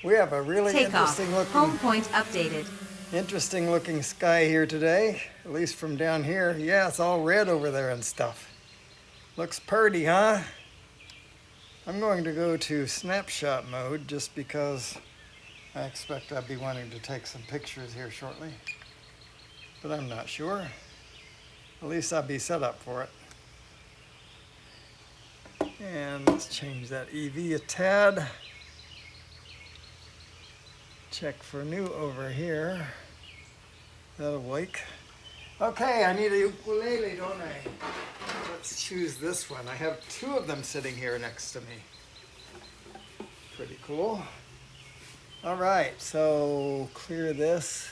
We have a really Takeoff. Home point updated. interesting looking sky here today, at least from down here. Yeah, it's all red over there and stuff. Looks pretty, huh? I'm going to go to snapshot mode just because I expect I'll be wanting to take some pictures here shortly. But I'm not sure. At least I'll be set up for it. And let's change that EV a tad. Check for new over here. That'll wake. Okay, I need a ukulele, don't I? Let's choose this one. I have two of them sitting here next to me. Pretty cool. All right, so clear this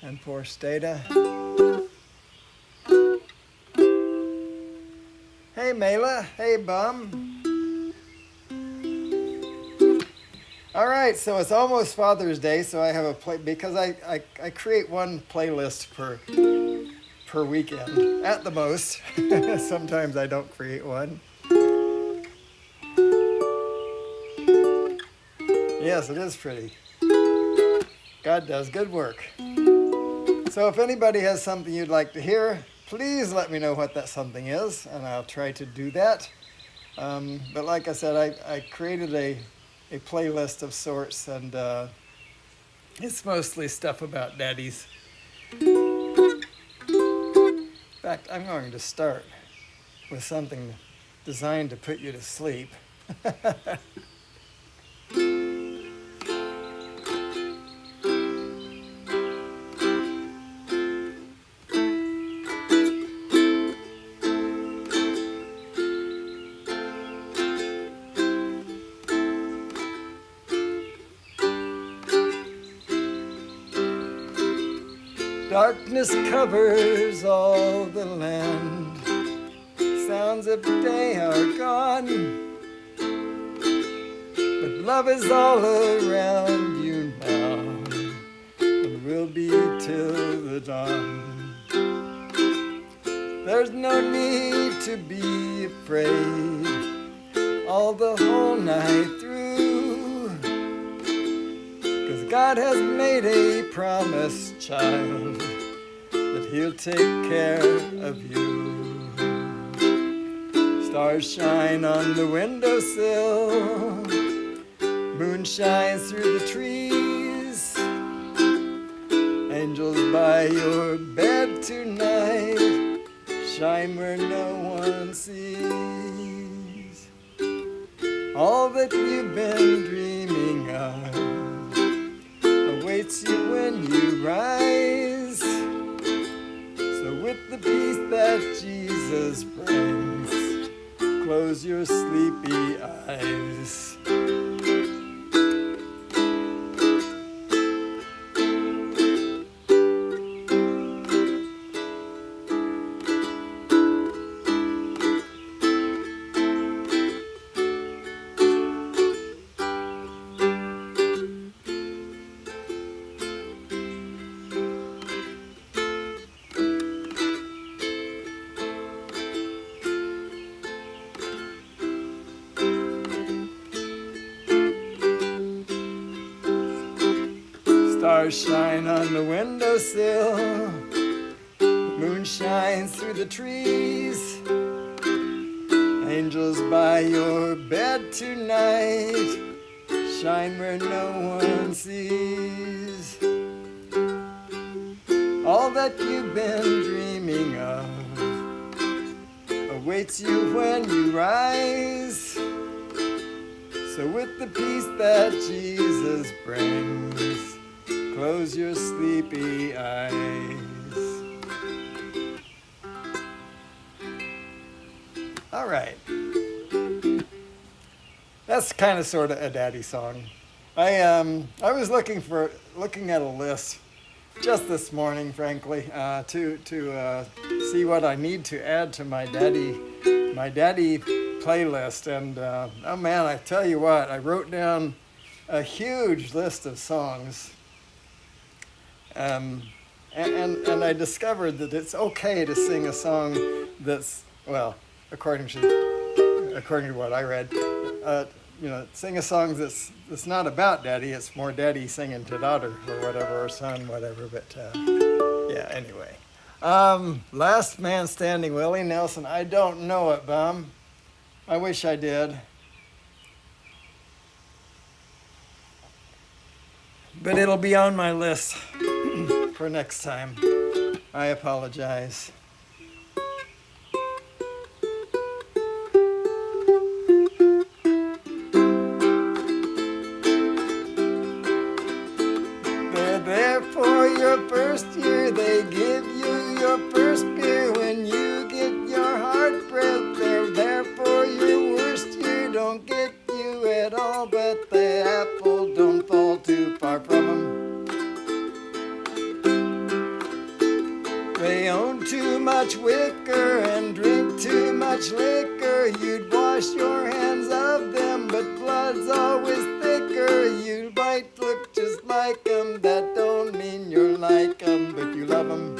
and force data. Hey Mela, hey Bum. All right, so it's almost Father's Day, so I have a because I create one playlist per weekend at the most. Sometimes I don't create one. Yes, it is pretty. God does good work. So if anybody has something you'd like to hear, please let me know what that something is, and I'll try to do that. But like I said, I created a playlist of sorts, and it's mostly stuff about daddies. In fact, I'm going to start with something designed to put you to sleep. Darkness covers all the land. Sounds of day are gone, but love is all around you now, and will be till the dawn. There's no need to be afraid all the whole night through, 'cause God has made a promise, child, that He'll take care of you. Stars shine on the windowsill, moon shines through the trees, angels by your bed tonight shine where no one sees. All that you've been dreaming of awaits you when you rise. So with the peace that Jesus brings, close your sleepy eyes. Stars shine on the windowsill, moon shines through the trees, angels by your bed tonight shine where no one sees. All that you've been dreaming of awaits you when you rise. So with the peace that Jesus brings, close your sleepy eyes. All right. That's kind of sort of a daddy song. I was looking at a list just this morning, frankly, to see what I need to add to my daddy playlist. And oh man, I tell you what, I wrote down a huge list of songs. And I discovered that it's okay to sing a song that's, well, according to what I read, sing a song that's not about daddy. It's more daddy singing to daughter or whatever, or son, whatever. But yeah, anyway. Last Man Standing, Willie Nelson. I don't know it, Bum. I wish I did. But it'll be on my list for next time. I apologize. They're there for your first year. They give you your first beer when you get your heart broke. They're there for your worst year. Don't get you at all, but the apple don't fall too far from them. They own too much wicker and drink too much liquor. You'd wash your hands of them, but blood's always thicker. You might look just like them. That don't mean you're like them, but you love them.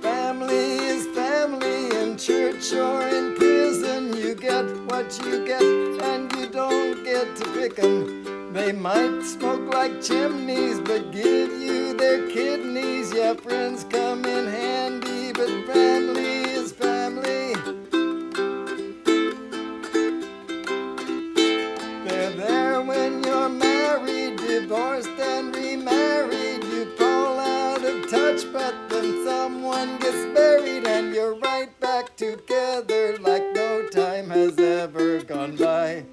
Family is family in church or in prison. You get what you get and you don't get to pick them. They might smoke like chimneys, but give you their kidneys. Yeah, friends come in handy, but family is family. They're there when you're married, divorced and remarried. You fall out of touch, but then someone gets buried and you're right back together like no time has ever gone by.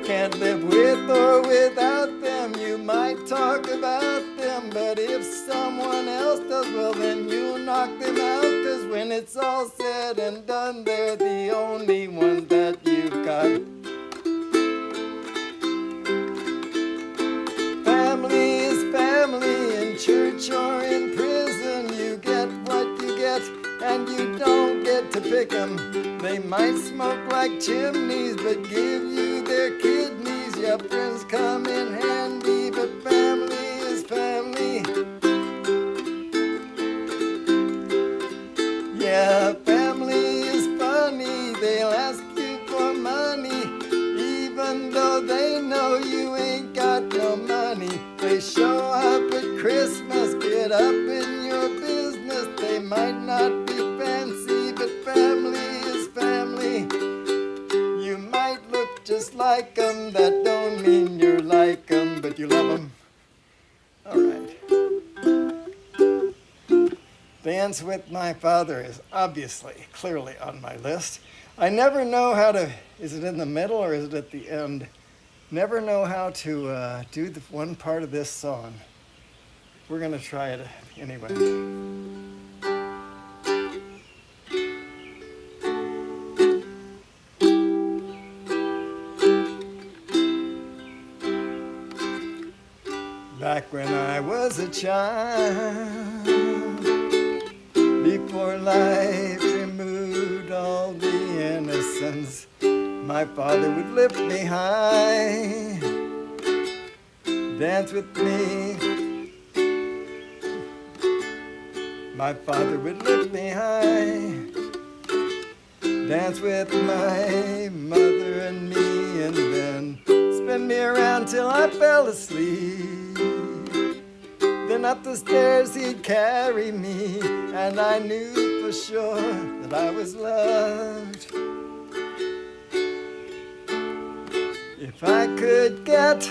Can't live with or without them. You might talk about them, but if someone else does, well then you'll knock them out. 'Cause when it's all said and done, they're the only ones that you've got. Family is family in church or in prison. You get what you get and you don't get to pick them. They might smoke like chimneys, but give you their kidneys. Yeah, friends come in handy, but family is family. Yeah, family is funny. They'll ask you for money, even though they know you ain't got no money. They show up at Christmas, get up in your business. They might not be fancy, but family is family. You might look just like them. That don't mean you're like them, but you love them. All right. Dance with My Father is obviously, clearly on my list. I never know how to, is it in the middle or is it at the end? Never know how to do the one part of this song. We're going to try it anyway. Back when I was a child, before life removed all the innocence, my father would lift me high, dance with me. My father would lift me high, dance with my mother and me, and then spin me around till I fell asleep. Then up the stairs he'd carry me, and I knew for sure that I was loved. If I could get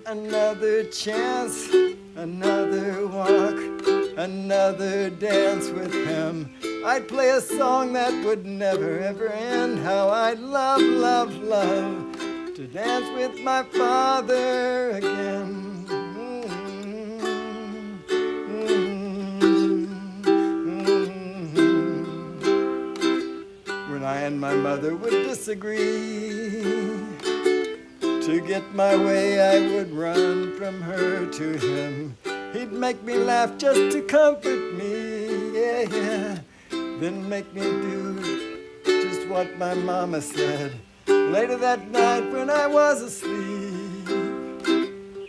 another chance, another walk, another dance with him, I'd play a song that would never ever end. How I'd love, love, love to dance with my father again. When I and my mother would disagree, to get my way I would run from her to him. He'd make me laugh just to comfort me, yeah, yeah. Then make me do just what my mama said. Later that night when I was asleep,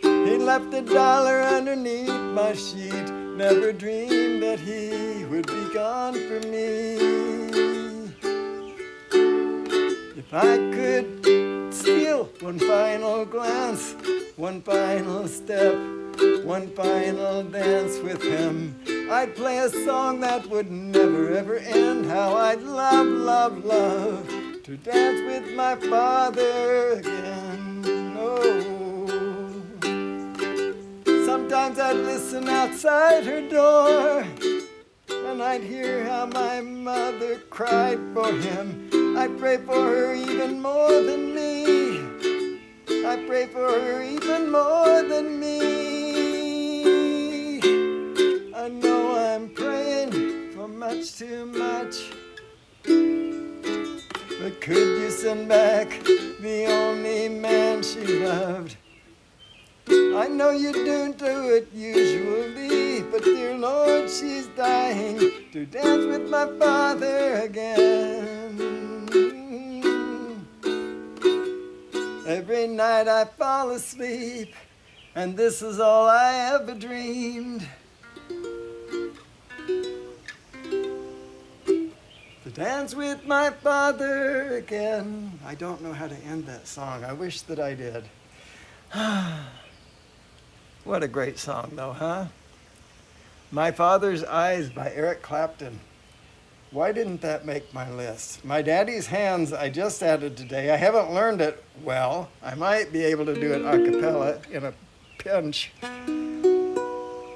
he left $1 underneath my sheet. never dreamed that he would be gone from me. If I could steal one final glance, one final step, one final dance with him, I'd play a song that would never ever end. How I'd love, love, love to dance with my father again. Oh, sometimes I'd listen outside her door, and I'd hear how my mother cried for him. I'd pray for her even more than me. I pray for her even more than me. I know I'm praying for much too much, but could you send back the only man she loved? I know you don't do it usually, but dear Lord, she's dying to dance with my father again. Every night I fall asleep, and this is all I ever dreamed. To dance with my father again. I don't know how to end that song. I wish that I did. What a great song though, huh? My Father's Eyes by Eric Clapton. Why didn't that make my list? My Daddy's Hands I just added today. I haven't learned it well. I might be able to do it a cappella in a pinch.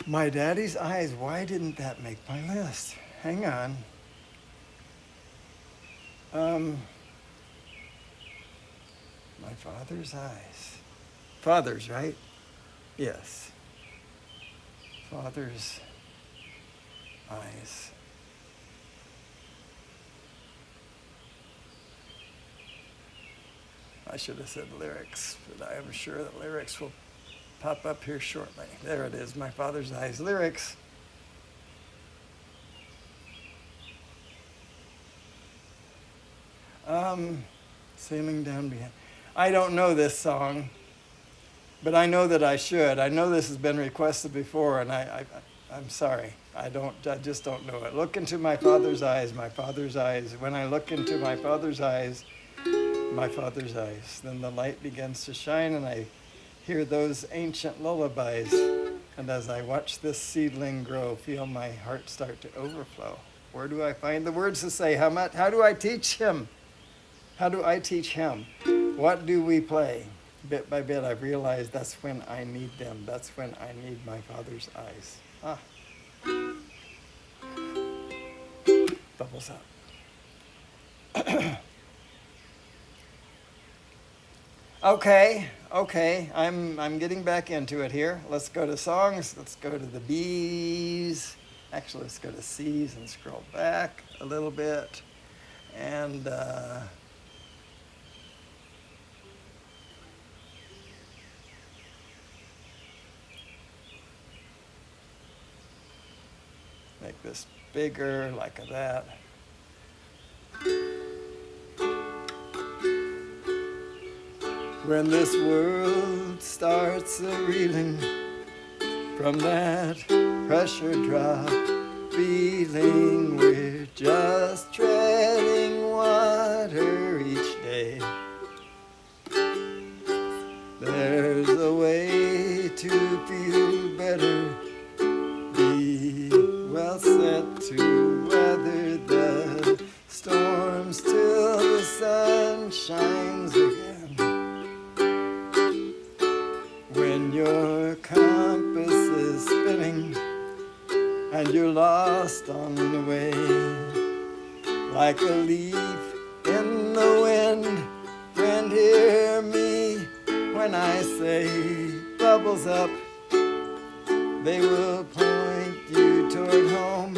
My Daddy's Eyes, why didn't that make my list? Hang on. My Father's Eyes. Father's, right? Yes. Father's Eyes. I should have said lyrics, but I am sure that lyrics will pop up here shortly. There it is, My Father's Eyes lyrics. Sailing Down Behind. I don't know this song, but I know that I should. I know this has been requested before, and I'm sorry. I just don't know it. Look into my Father's eyes, my Father's eyes. When I look into my Father's eyes, my Father's eyes, then the light begins to shine, and I hear those ancient lullabies. And as I watch this seedling grow, feel my heart start to overflow. Where do I find the words to say? How do I teach him? How do I teach him? What do we play? Bit by bit, I've realized that's when I need them. That's when I need my Father's eyes. Bubbles up. Okay, I'm getting back into it here. Let's go to songs. Let's go to the B's. Actually, let's go to C's and scroll back a little bit. And make this bigger like that. When this world starts a-reeling from that pressure drop feeling, we're just treading water each day. There's a way to feel better, be well set to weather the storms till the sun shines again. When your compass is spinning and you're lost on the way, like a leaf in the wind, friend, hear me when I say bubbles up, they will point you toward home.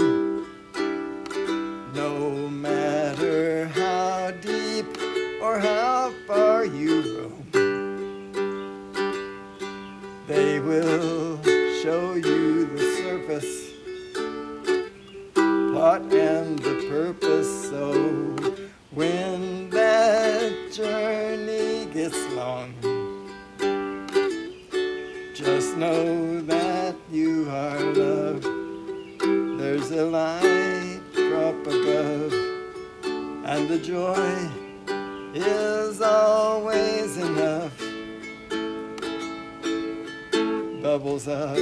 No matter how deep or how far you roam, they will show you the surface, plot and the purpose. So when that journey gets long, just know that you are loved the joy is always enough. Bubbles up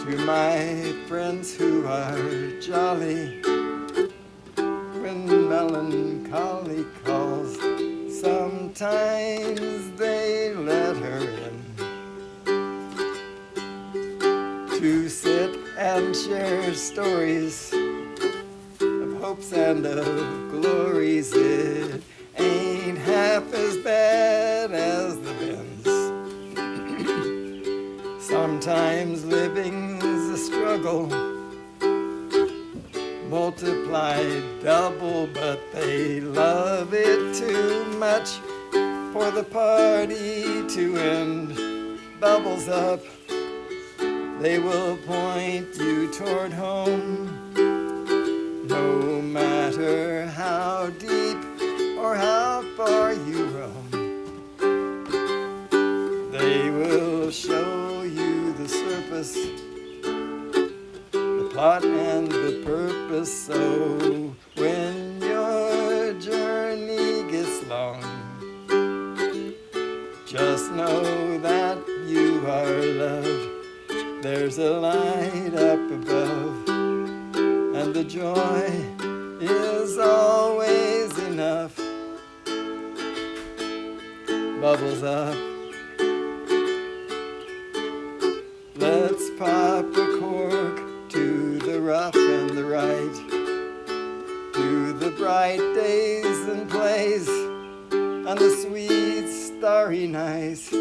to my friends who are jolly. When melancholy calls, sometimes they let her in to sit and share stories of hopes and of glories. It ain't half as bad as the bends. Sometimes living's a struggle, multiplied double, but they love it too much for the party to end. Bubbles up, they will point you toward home, no matter how deep or how far you roam. They will show you the surface, the plot and the purpose. So when your journey gets long, just know that you are loved. There's a light up above, and the joy is always enough. Bubbles up. Let's pop a cork to the rough and the right, to the bright days and plays, and the sweet starry nights.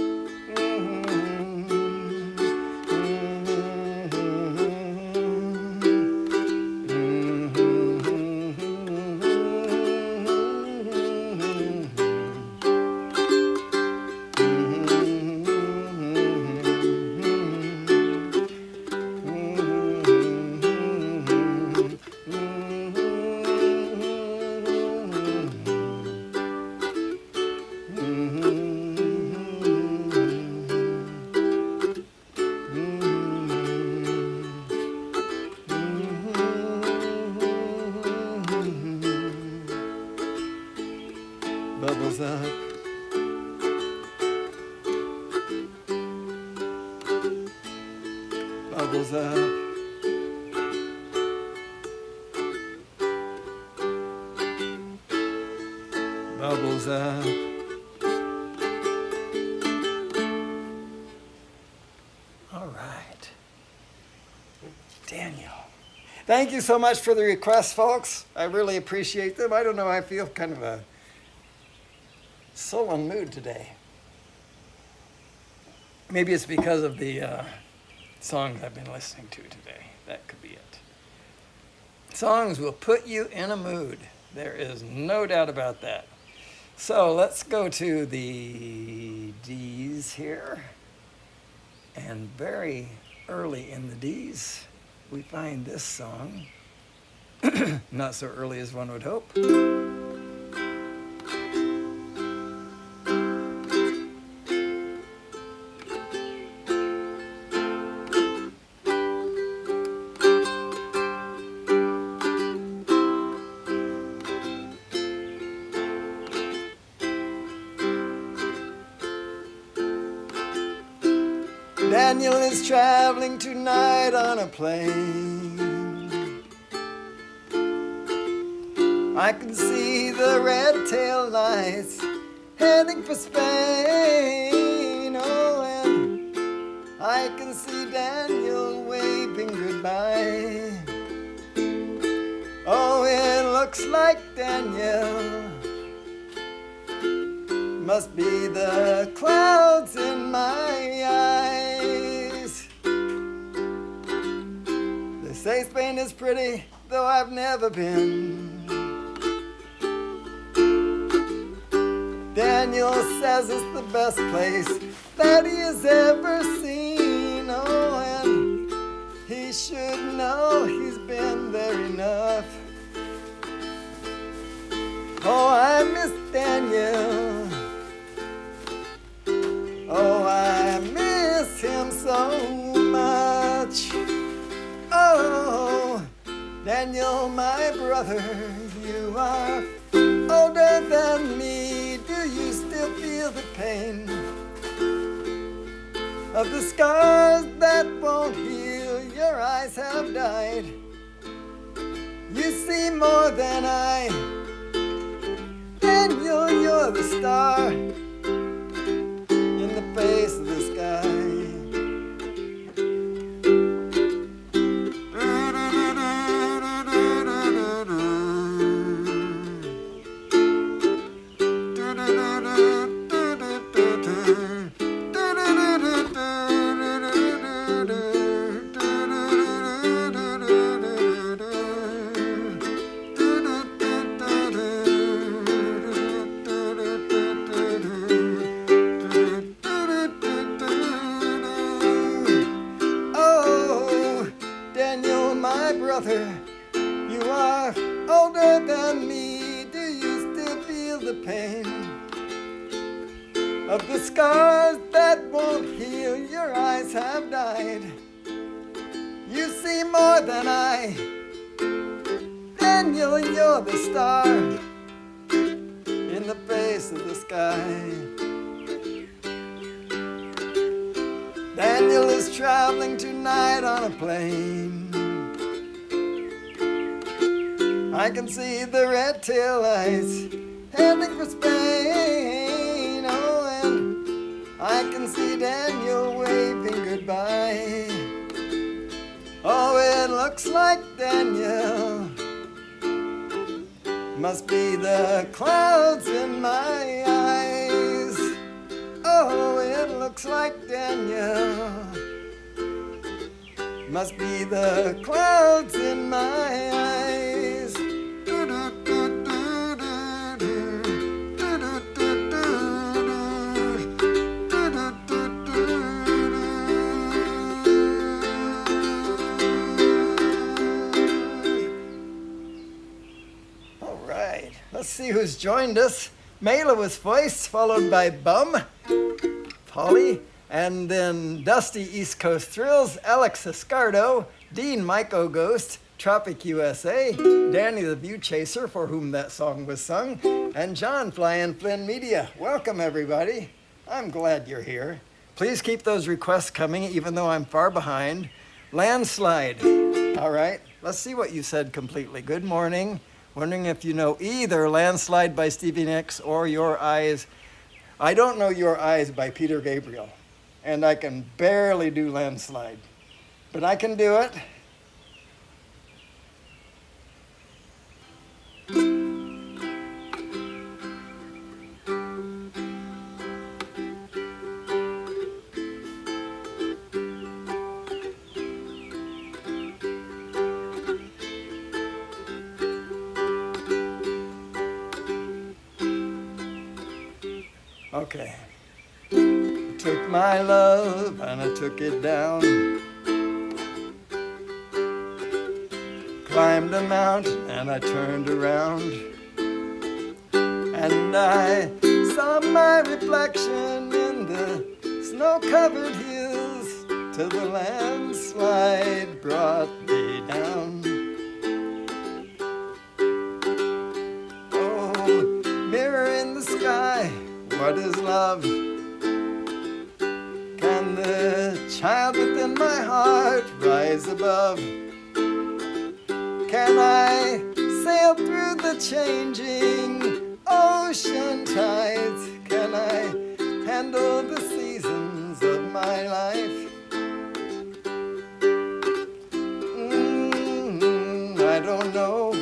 Bubbles up. Bubbles up. Bubbles up. All right. Daniel. Thank you so much for the requests, folks. I really appreciate them. I don't know, I feel kind of a sullen mood today. Maybe it's because of the songs I've been listening to today. That could be it. Songs will put you in a mood. There is no doubt about that. So let's go to the D's here. And very early in the D's, we find this song. Not so early as one would hope. Daniel is traveling tonight on a plane. I can see the red tail lights heading for Spain. Oh, and I can see Daniel waving goodbye. Oh, it looks like Daniel must be the clouds in my eyes. They say Spain is pretty, though I've never been. Daniel says it's the best place that he has ever seen. Oh, and he should know he's been there enough. Oh, I miss Daniel. Oh, I miss him so much. Oh, Daniel Daniel, my brother, you are older than me. Do you still feel the pain of the scars that won't heal? Your eyes have died. You see more than I. Daniel, you're the star in the face of the sky. You are older than me. Do you still feel the pain of the scars that won't heal? Your eyes have died. You see more than I. Daniel, you're the star in the face of the sky. Daniel is traveling tonight on a plane. I can see the red tail lights heading for Spain. Oh, and I can see Daniel waving goodbye. Oh, it looks like Daniel must be the clouds in my eyes. Oh, it looks like Daniel must be the clouds in my eyes. All right, let's see who's joined us. Mela with Voice, followed by Bum, Polly, and then Dusty East Coast Thrills, Alex Escardo, Dean Myco Ghost, Tropic USA, Danny the View Chaser, for whom that song was sung, and John Flyin' Flynn Media. Welcome, everybody. I'm glad you're here. Please keep those requests coming, even though I'm far behind. Landslide. All right, let's see what you said completely. Good morning. Wondering if you know either Landslide by Stevie Nicks or Your Eyes. I don't know Your Eyes by Peter Gabriel, and I can barely do Landslide, but I can do it. Okay. I took my love and I took it down. Climbed a mountain and I turned around. And I saw my reflection in the snow-covered hills till the landslide brought me down. Oh, mirror in the sky, what is love? Can the child within my heart rise above? Can I sail through the changing ocean tides? Can I handle the seasons of my life? I don't know.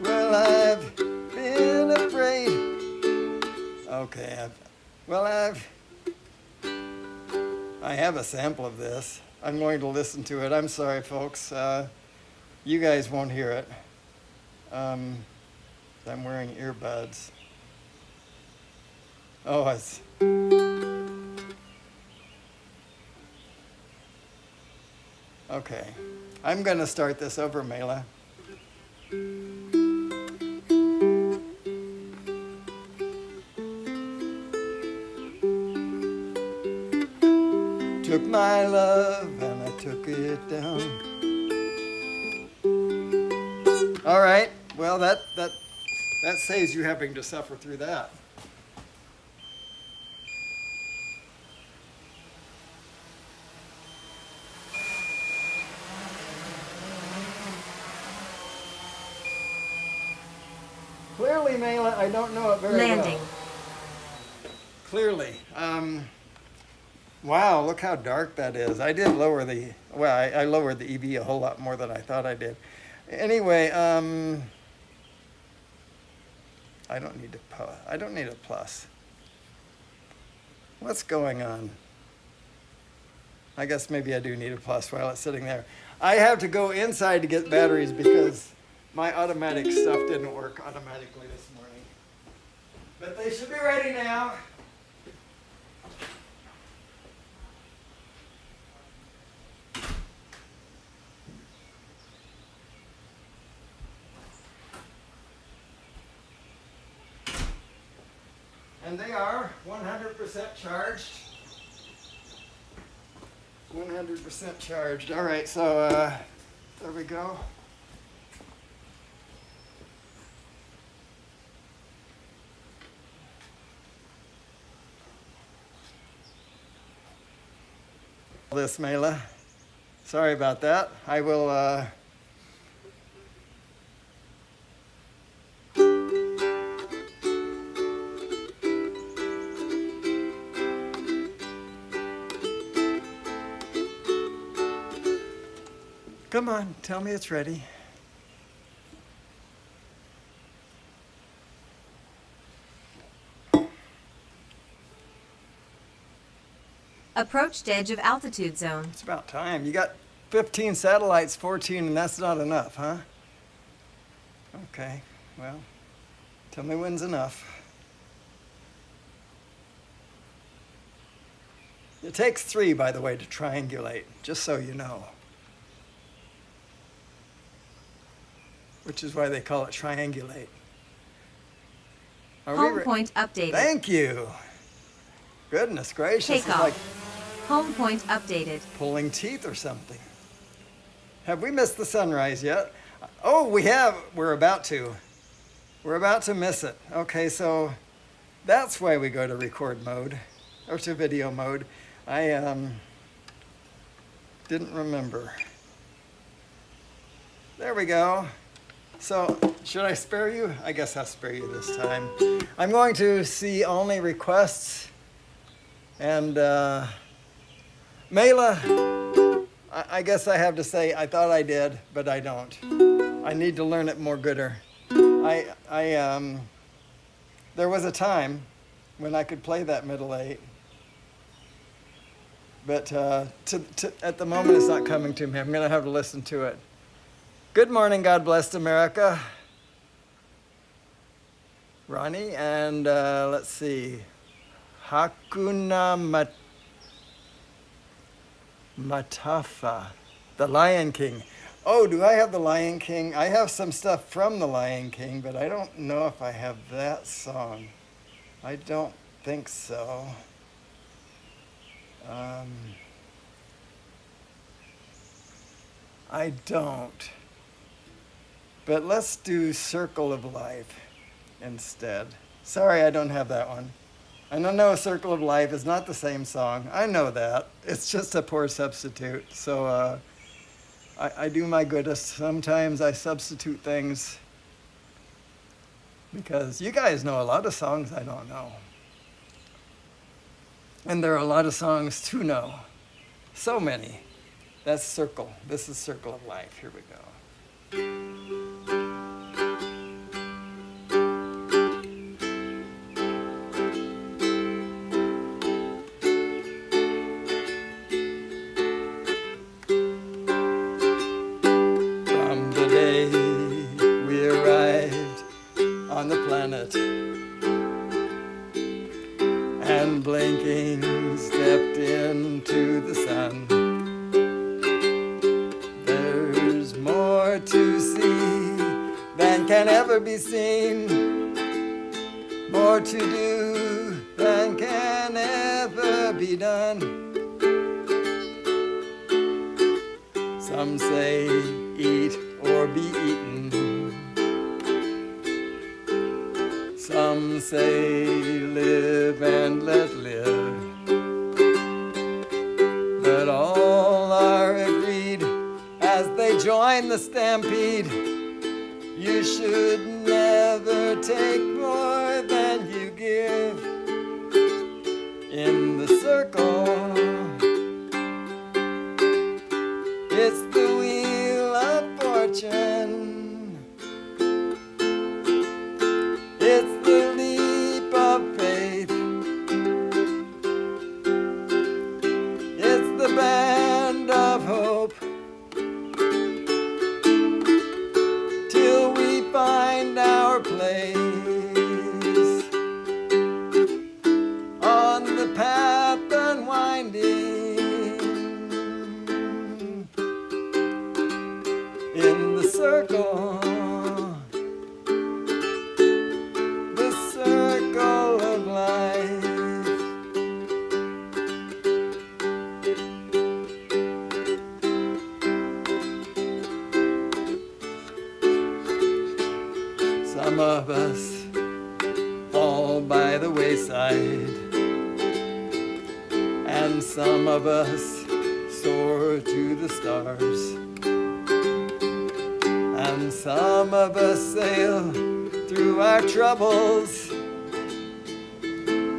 Well, I've been afraid. Okay, I have a sample of this. I'm going to listen to it. I'm sorry, folks. You guys won't hear it. I'm wearing earbuds. Oh, it's... Okay. I'm going to start this over, Mela. my love, and I took it down. All right, well, that saves you having to suffer through that. Clearly, Mela, I don't know it very Landing. well. Clearly. Wow, look how dark that is. I did lower the, well, I lowered the EV a whole lot more than I thought I did. Anyway, I don't need a plus. What's going on? I guess maybe I do need a plus while it's sitting there. I have to go inside to get batteries because my automatic stuff didn't work automatically this morning. But they should be ready now. And they are 100% charged. 100% charged. All right, so there we go. This, Mela. Sorry about that. I will come on, tell me it's ready. Approached edge of altitude zone. It's about time. You got 15 satellites, 14, and that's not enough, huh? Okay, well, tell me when's enough. It takes 3, by the way, to triangulate, just so you know. Which is why they call it triangulate. Home point updated. Thank you. Goodness gracious. Take It's off. like Home point updated. pulling teeth or something. Have we missed the sunrise yet? Oh, we have. We're about to. We're about to miss it. Okay, so that's why we go to record mode or to video mode. I didn't remember. There we go. So should I spare you? I guess I'll spare you this time. I'm going to see only requests. And Mela, I guess I have to say I thought I did, but I don't. I need to learn it more gooder. There was a time when I could play that middle 8. But at the moment it's not coming to me. I'm going to have to listen to it. Good morning, God bless America. Ronnie, and let's see. Hakuna Matata, The Lion King. Oh, do I have The Lion King? I have some stuff from The Lion King, but I don't know if I have that song. I don't think so. I don't. But let's do Circle of Life instead. Sorry, I don't have that one. I don't know Circle of Life is not the same song. I know that. It's just a poor substitute. So I do my goodest. Sometimes I substitute things because you guys know a lot of songs I don't know. And there are a lot of songs to know. So many. That's Circle. This is Circle of Life. Here we go. From the day we arrived on the planet and blinking stepped into the sun, there's more to see than can ever be seen, more to do than can ever be done. Some say eat or be eaten. Some say live and let live. But all are agreed as they join the stampede. You should never take more than you give. In the circle, it's the wheel of fortune. It's the leap of faith. It's the band of hope. Till we find our place on the path unwinding. In the circle, the circle of life. Some of us fall by the wayside, and some of us soar to the stars, and some of us sail through our troubles,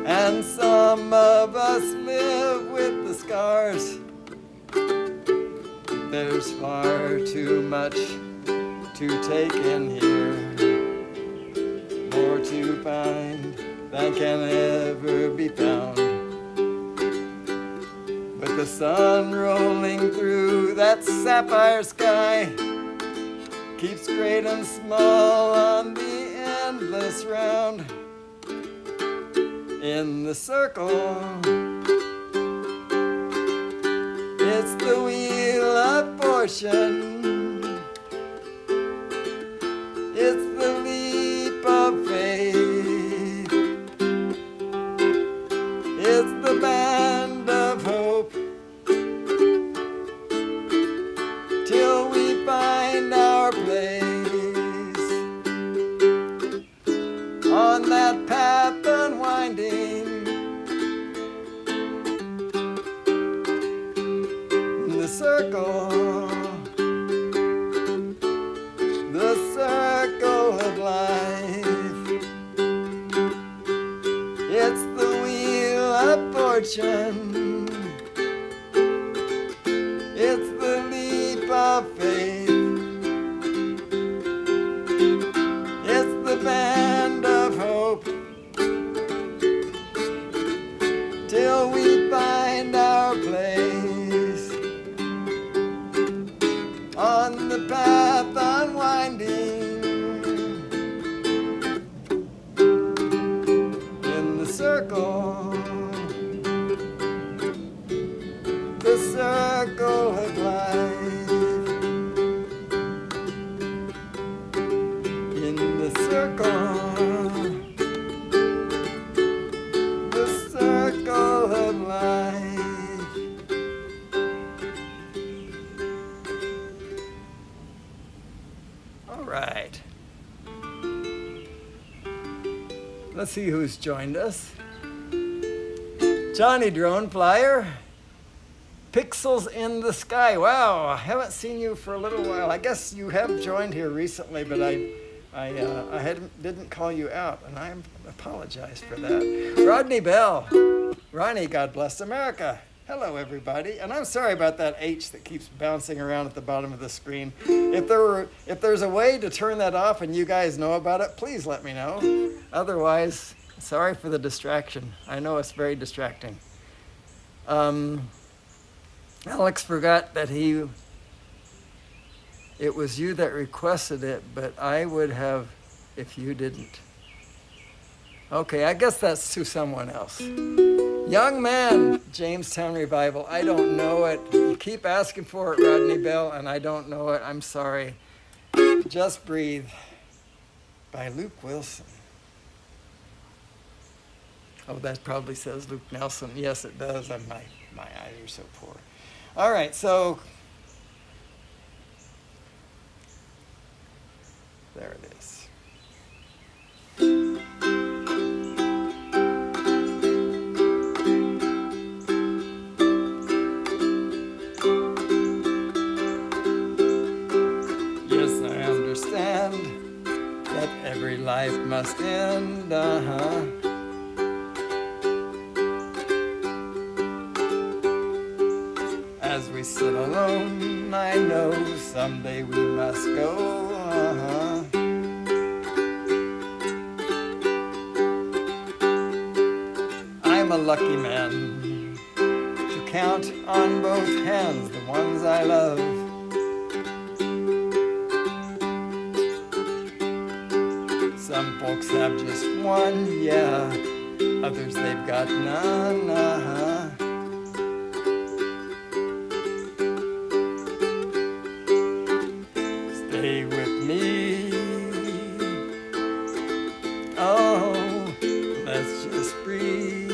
and some of us live with the scars. There's far too much to take in here, more to find than can ever be found. But the sun rolling through that sapphire sky keeps great and small on the endless round. In the circle, it's the wheel of fortune. It's the leap of faith. It's the band of hope. Till we find our place on that path unwinding. In the circle, the circle of life. It's the wheel of fortune. It's the leap of faith. It's the band of hope. Till we find our place on the path unwinding. In the circle, the circle of life. In the circle, the circle of life. All right. Let's see who's joined us. Johnny Drone Flyer. Pixels in the Sky. Wow, I haven't seen you for a little while. I guess you have joined here recently, but I didn't call you out, and I apologize for that. Rodney Bell. Ronnie, God bless America. Hello, everybody. And I'm sorry about that H that keeps bouncing around at the bottom of the screen. If there's a way to turn that off and you guys know about it, please let me know. Otherwise, sorry for the distraction. I know it's very distracting. Alex forgot that it was you that requested it, but I would have if you didn't. Okay, I guess that's to someone else. Young Man, Jamestown Revival. I don't know it. You keep asking for it, Rodney Bell, and I don't know it. I'm sorry. Just Breathe by Luke Wilson. Oh, that probably says Luke Nelson. Yes, it does. My eyes are so poor. All right, so life must end, As we sit alone, I know someday we must go, I'm a lucky man to count on both hands the ones I love. Some folks have just one, yeah, others they've got none, Stay with me, oh, let's just breathe.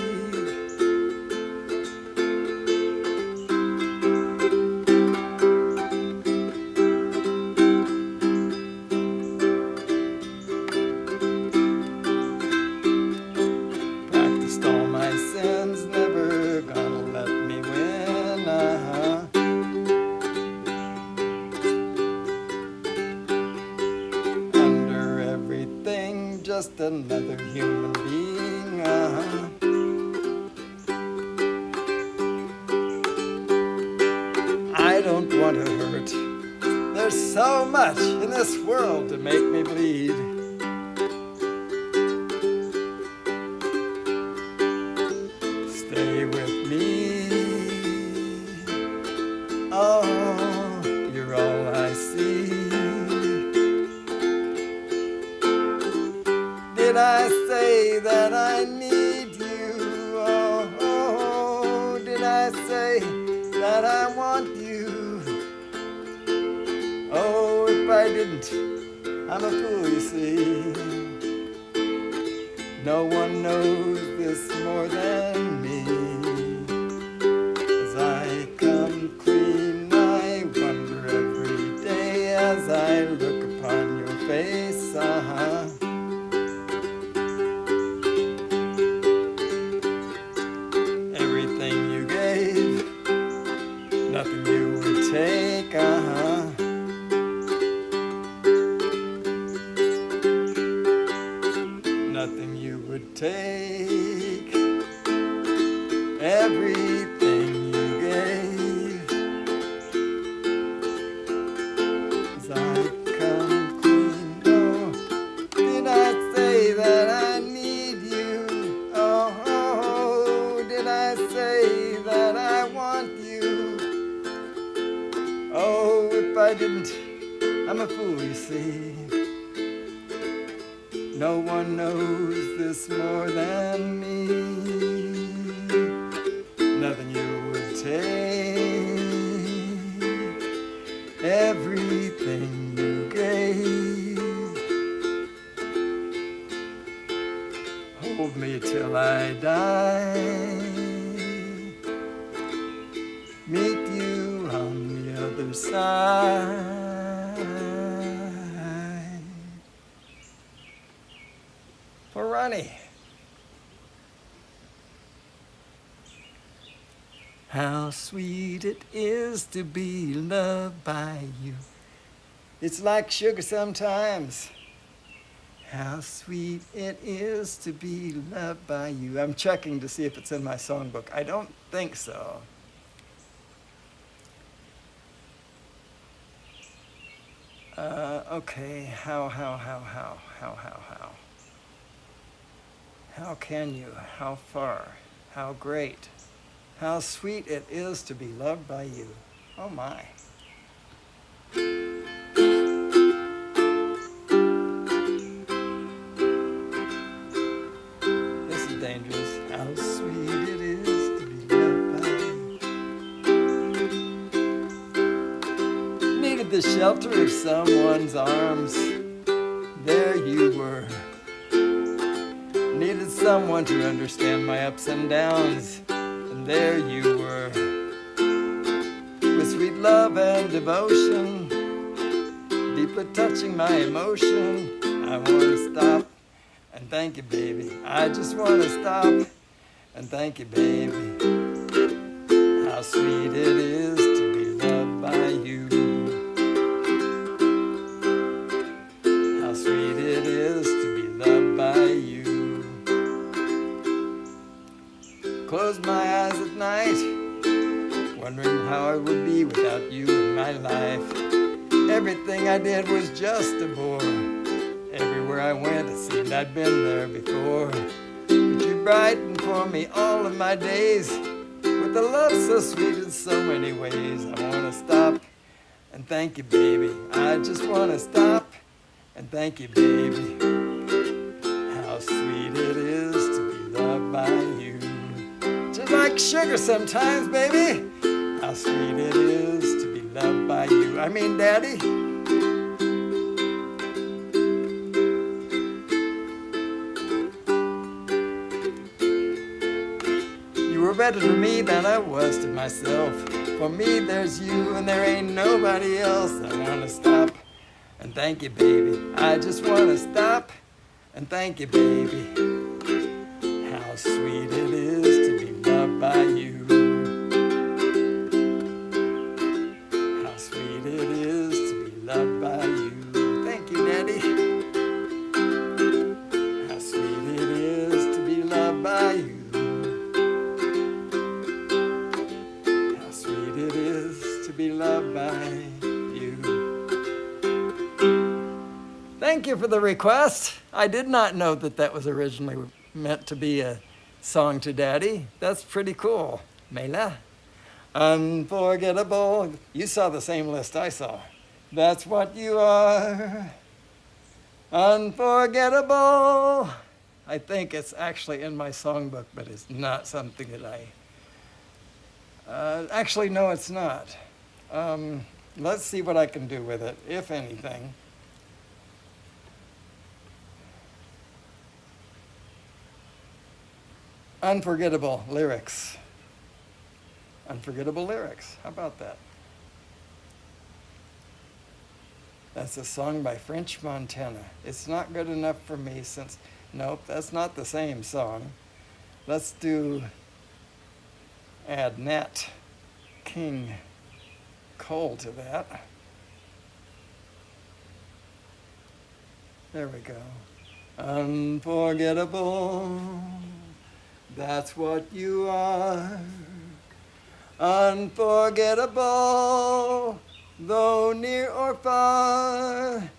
Practiced all my sins, never gonna let me win, Under everything, just another human being, I don't want to hurt. There's so much in this world to make me bleed. Stay with me, oh, you're all I see. Did I say that I need you? Oh, did I say that I want you? Oh, if I didn't, I'm a fool, you see. No one knows this more than me. As I come clean, I wonder every day as I look upon your face, Everything you gave, nothing you would take, Nothing you would take. Everything you gave. As I come clean, oh, did I say that I need you? Oh, did I say that I want you? Oh, if I didn't, I'm a fool, you see. No one knows this more than me. Nothing you would take. Everything you gave. Hold me till I die. Meet you on the other side. For Ronnie. How sweet it is to be loved by you. It's like sugar sometimes. How sweet it is to be loved by you. I'm checking to see if it's in my songbook. I don't think so. Okay, how? How can you? How far? How great? How sweet it is to be loved by you. Oh my. This is dangerous. How sweet it is to be loved by you. Needed the shelter of someone's arms. There you were. Needed someone to understand my ups and downs, and there you were. With sweet love and devotion, deeply touching my emotion, I want to stop and thank you, baby. I just want to stop and thank you, baby. How sweet it is to be loved by you. How sweet it is to be would be without you in my life. Everything I did was just a bore. Everywhere I went, it seemed I'd been there before. But you brightened for me all of my days with a love so sweet in so many ways. I want to stop and thank you, baby. I just want to stop and thank you, baby. How sweet it is to be loved by you. Just like sugar sometimes, baby. How sweet it is to be loved by you. I mean, Daddy. You were better to me than I was to myself. For me, there's you and there ain't nobody else. I want to stop and thank you, baby. I just want to stop and thank you, baby. How sweet it is to be loved by you. How sweet it is to be loved by you. Thank you, Daddy. How sweet it is to be loved by you. How sweet it is to be loved by you. Thank you for the request. I did not know that that was originally meant to be a song to Daddy. That's pretty cool. Mela. Unforgettable. You saw the same list I saw. That's what you are. Unforgettable. I think it's actually in my songbook, but it's not something that I... actually, no, it's not. Let's see what I can do with it, if anything. Unforgettable lyrics. Unforgettable lyrics. How about that? That's a song by French Montana. It's not good enough for me since... Nope, that's not the same song. Let's add Nat King Cole to that. There we go. Unforgettable. That's what you are. Unforgettable, though near or far,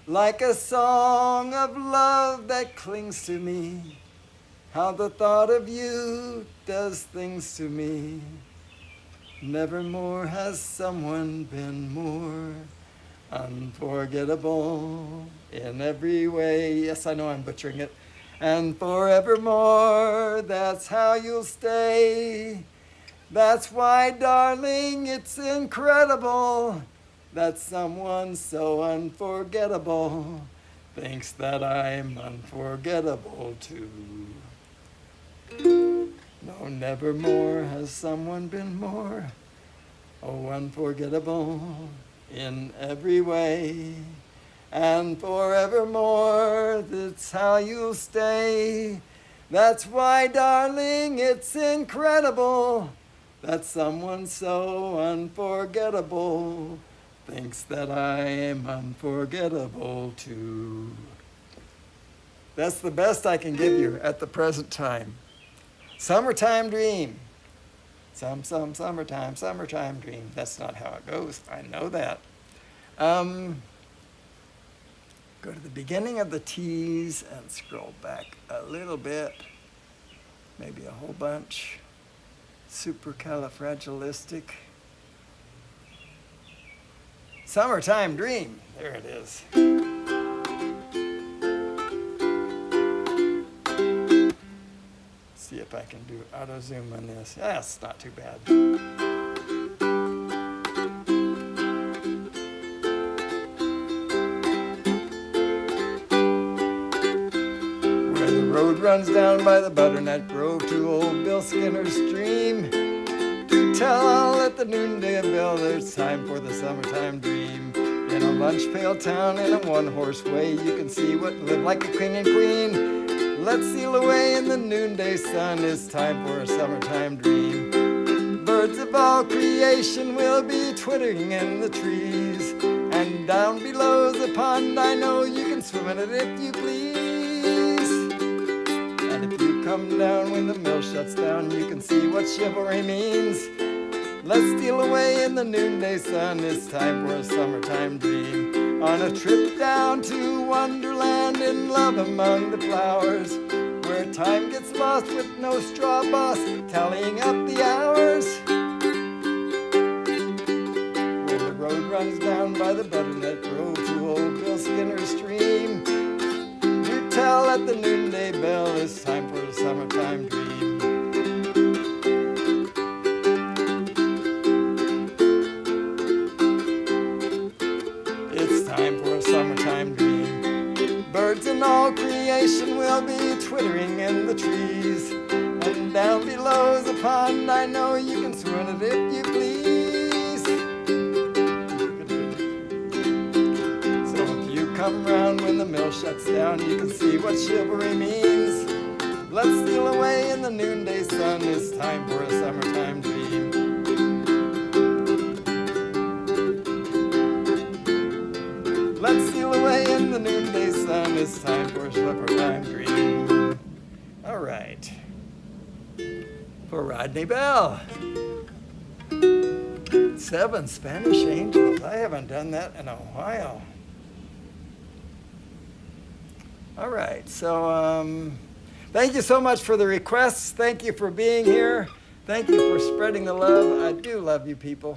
like a song of love that clings to me. How the thought of you does things to me. Nevermore has someone been more unforgettable in every way. Yes, I know I'm butchering it. And forevermore, that's how you'll stay. That's why, darling, it's incredible that someone so unforgettable thinks that I'm unforgettable too. No, nevermore has someone been more, oh, unforgettable in every way. And forevermore, that's how you'll stay. That's why, darling, it's incredible that someone so unforgettable thinks that I am unforgettable too. That's the best I can give you at the present time. Summertime dream. Summertime dream. That's not how it goes. I know that. Go to the beginning of the T's and scroll back a little bit, maybe a whole bunch. Supercalifragilistic. Summertime dream. There it is. See if I can do auto zoom on this. That's not too bad. Road runs down by the butternut grove to old Bill Skinner's stream. To tell all at the noonday bell, it's time for the summertime dream. In a lunch pail town in a one-horse way, you can see what live like a king and queen. Let's seal away in the noonday sun, it's time for a summertime dream. Birds of all creation will be twittering in the trees. And down below's a pond, I know you can swim in it if you please. Come down when the mill shuts down, you can see what chivalry means. Let's steal away in the noonday sun. It's time for a summertime dream. On a trip down to Wonderland, in love among the flowers, where time gets lost with no straw boss tallying up the hours. Where the road runs down by the butternut grove to old Bill Skinner's stream. You tell at the noonday bell, it's time for a summertime dream. Summertime dream. Birds and all creation will be twittering in the trees. And down below's a pond, I know you can swim in it if you please. So if you come round when the mill shuts down, you can see what chivalry means. Let's steal away in the noonday sun, it's time for a summertime dream. Let's steal away in the noonday sun. It's time for a summertime dream. All right. For Rodney Bell. 7 Spanish Angels. I haven't done that in a while. All right. So thank you so much for the requests. Thank you for being here. Thank you for spreading the love. I do love you people.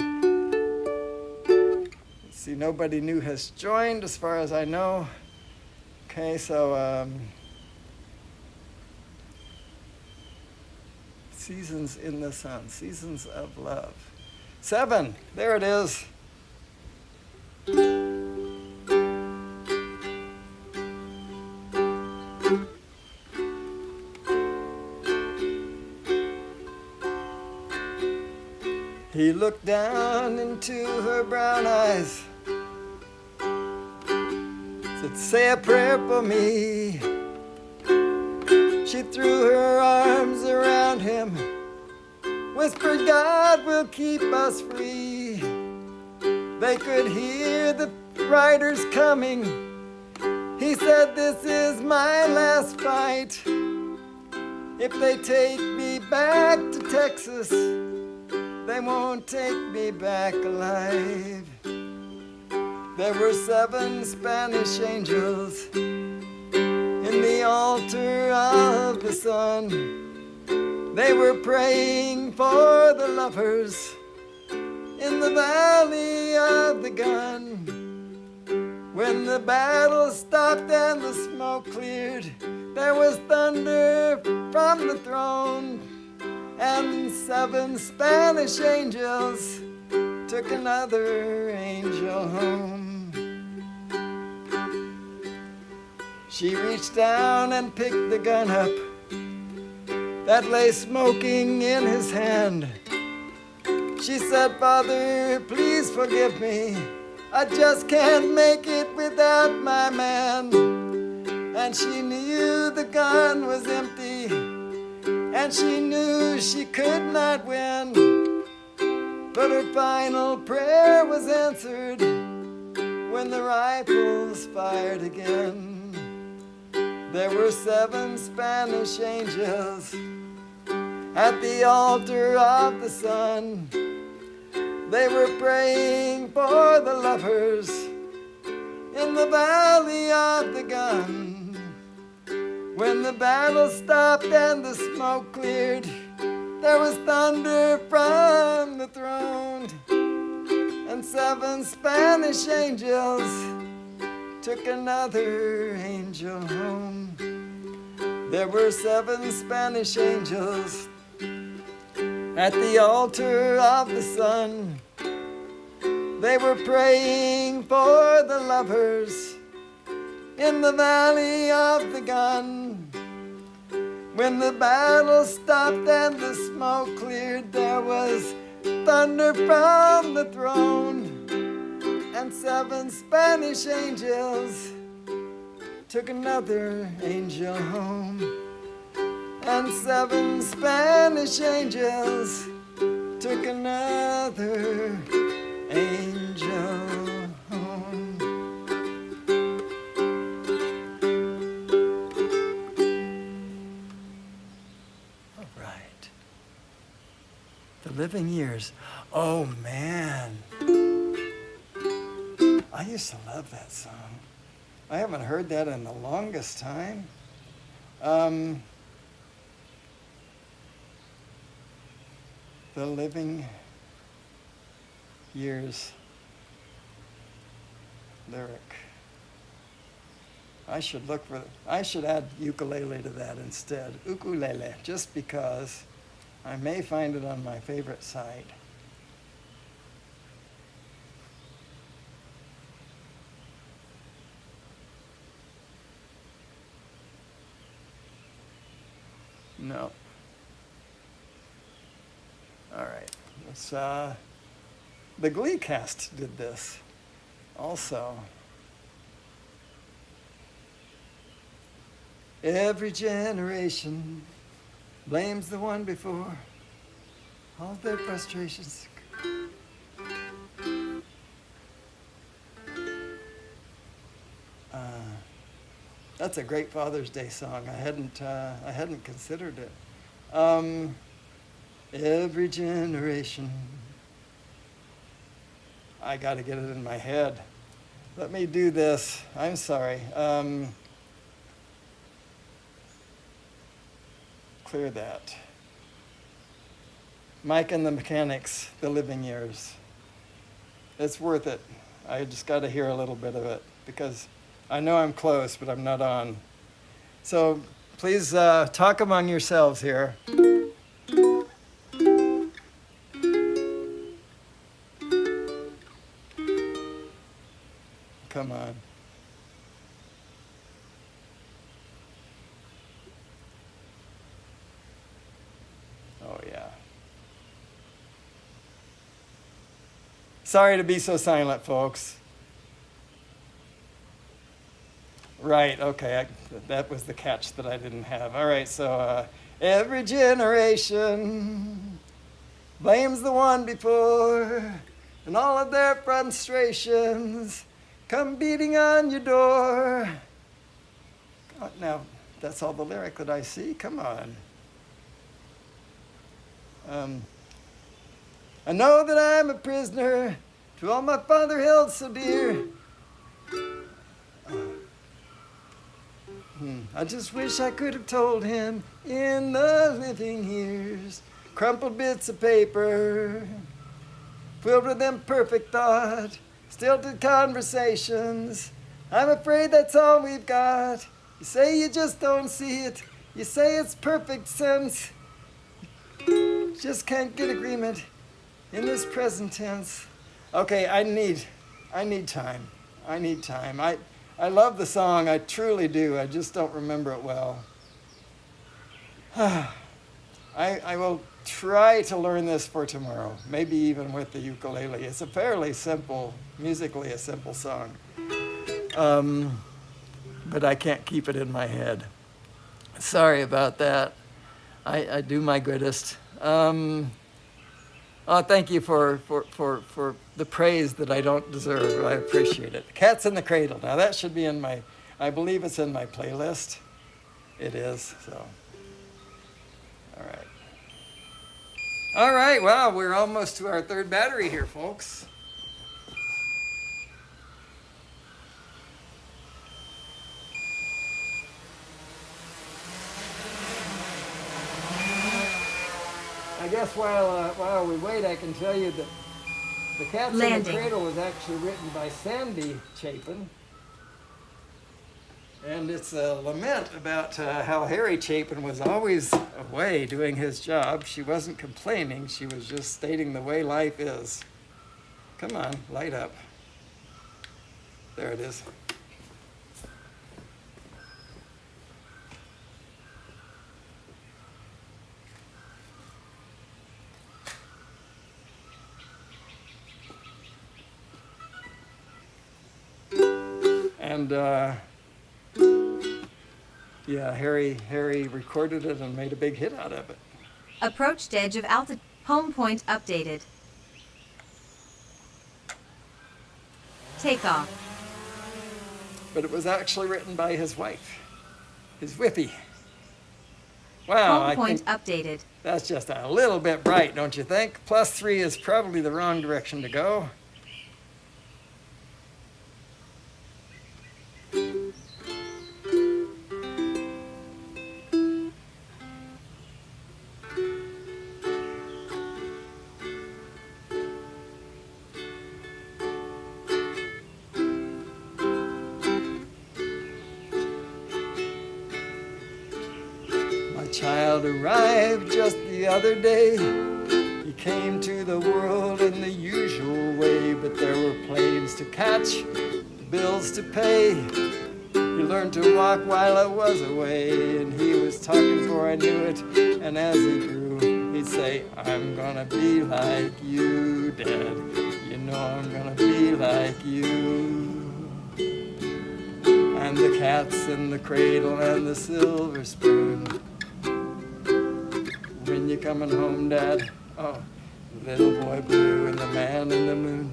See, nobody new has joined as far as I know. Okay, so Seasons in the Sun, Seasons of Love. 7, there it is. He looked down into her brown eyes, said, say a prayer for me. She threw her arms around him, whispered, God will keep us free. They could hear the riders coming. He said, this is my last fight. If they take me back to Texas, they won't take me back alive. There were 7 Spanish angels in the altar of the sun. They were praying for the lovers in the valley of the gun. When the battle stopped and the smoke cleared, there was thunder from the throne. And 7 Spanish angels took another angel home. She reached down and picked the gun up that lay smoking in his hand. She said, Father, please forgive me. I just can't make it without my man. And she knew the gun was empty, and she knew she could not win. But her final prayer was answered when the rifles fired again. There were 7 Spanish angels at the altar of the sun. They were praying for the lovers in the valley of the gun. When the battle stopped and the smoke cleared, there was thunder from the throne. And 7 Spanish angels took another angel home. There were 7 Spanish angels at the altar of the sun. They were praying for the lovers in the valley of the gun. When the battle stopped and the smoke cleared, there was thunder from the throne. And 7 Spanish angels took another angel home. And 7 Spanish angels took another angel home. All right. The living years. Oh man, I used to love that song. I haven't heard that in the longest time. The living years lyric. I should add ukulele to that instead. Ukulele, just because I may find it on my favorite site. No. All right. Let's, the Glee cast did this also. Every generation blames the one before, all their frustrations. That's a great Father's Day song. I hadn't considered it. Every generation. I got to get it in my head. Let me do this. I'm sorry. Clear that. Mike and the Mechanics, The Living Years. It's worth it. I just got to hear a little bit of it because I know I'm close, but I'm not on. So please talk among yourselves here. Come on. Oh, yeah. Sorry to be so silent, folks. Right, okay, that was the catch that I didn't have. All right, so every generation blames the one before, and all of their frustrations come beating on your door. Oh, now, that's all the lyric that I see? Come on. I know that I'm a prisoner to all my father held so dear. I just wish I could have told him in the living years. Crumpled bits of paper, filled with imperfect thought, stilted conversations. I'm afraid that's all we've got. You say you just don't see it. You say it's perfect sense. Just can't get agreement in this present tense. Okay, I need time. I need time. I love the song, I truly do. I just don't remember it well. I will try to learn this for tomorrow, maybe even with the ukulele. It's a fairly simple, musically a simple song. But I can't keep it in my head. Sorry about that. I do my greatest. Oh, thank you for the praise that I don't deserve. I appreciate it. Cats in the Cradle. Now that should be in my, I believe it's in my playlist. It is, so. All right. All right, wow, we're almost to our third battery here, folks. I guess while we wait, I can tell you that the Cats in the Cradle was actually written by Sandy Chapin. And it's a lament about how Harry Chapin was always away doing his job. She wasn't complaining, she was just stating the way life is. Come on, light up. There it is. And yeah, Harry recorded it and made a big hit out of it. Approached edge of altitude. Home point updated. Takeoff. But it was actually written by his wife, his whippy. Wow, Home point updated. That's just a little bit bright, don't you think? +3 is probably the wrong direction to go. My child arrived just the other day. He came to the world in the usual way, but there were planes to catch, bills to pay. He learned to walk while I was away, and he was talking before I knew it. And as he grew, he'd say, I'm gonna be like you, Dad. You know I'm gonna be like you. And the cat's in the cradle and the silver spoon. When you coming home, Dad? Oh, little boy blue and the man in the moon.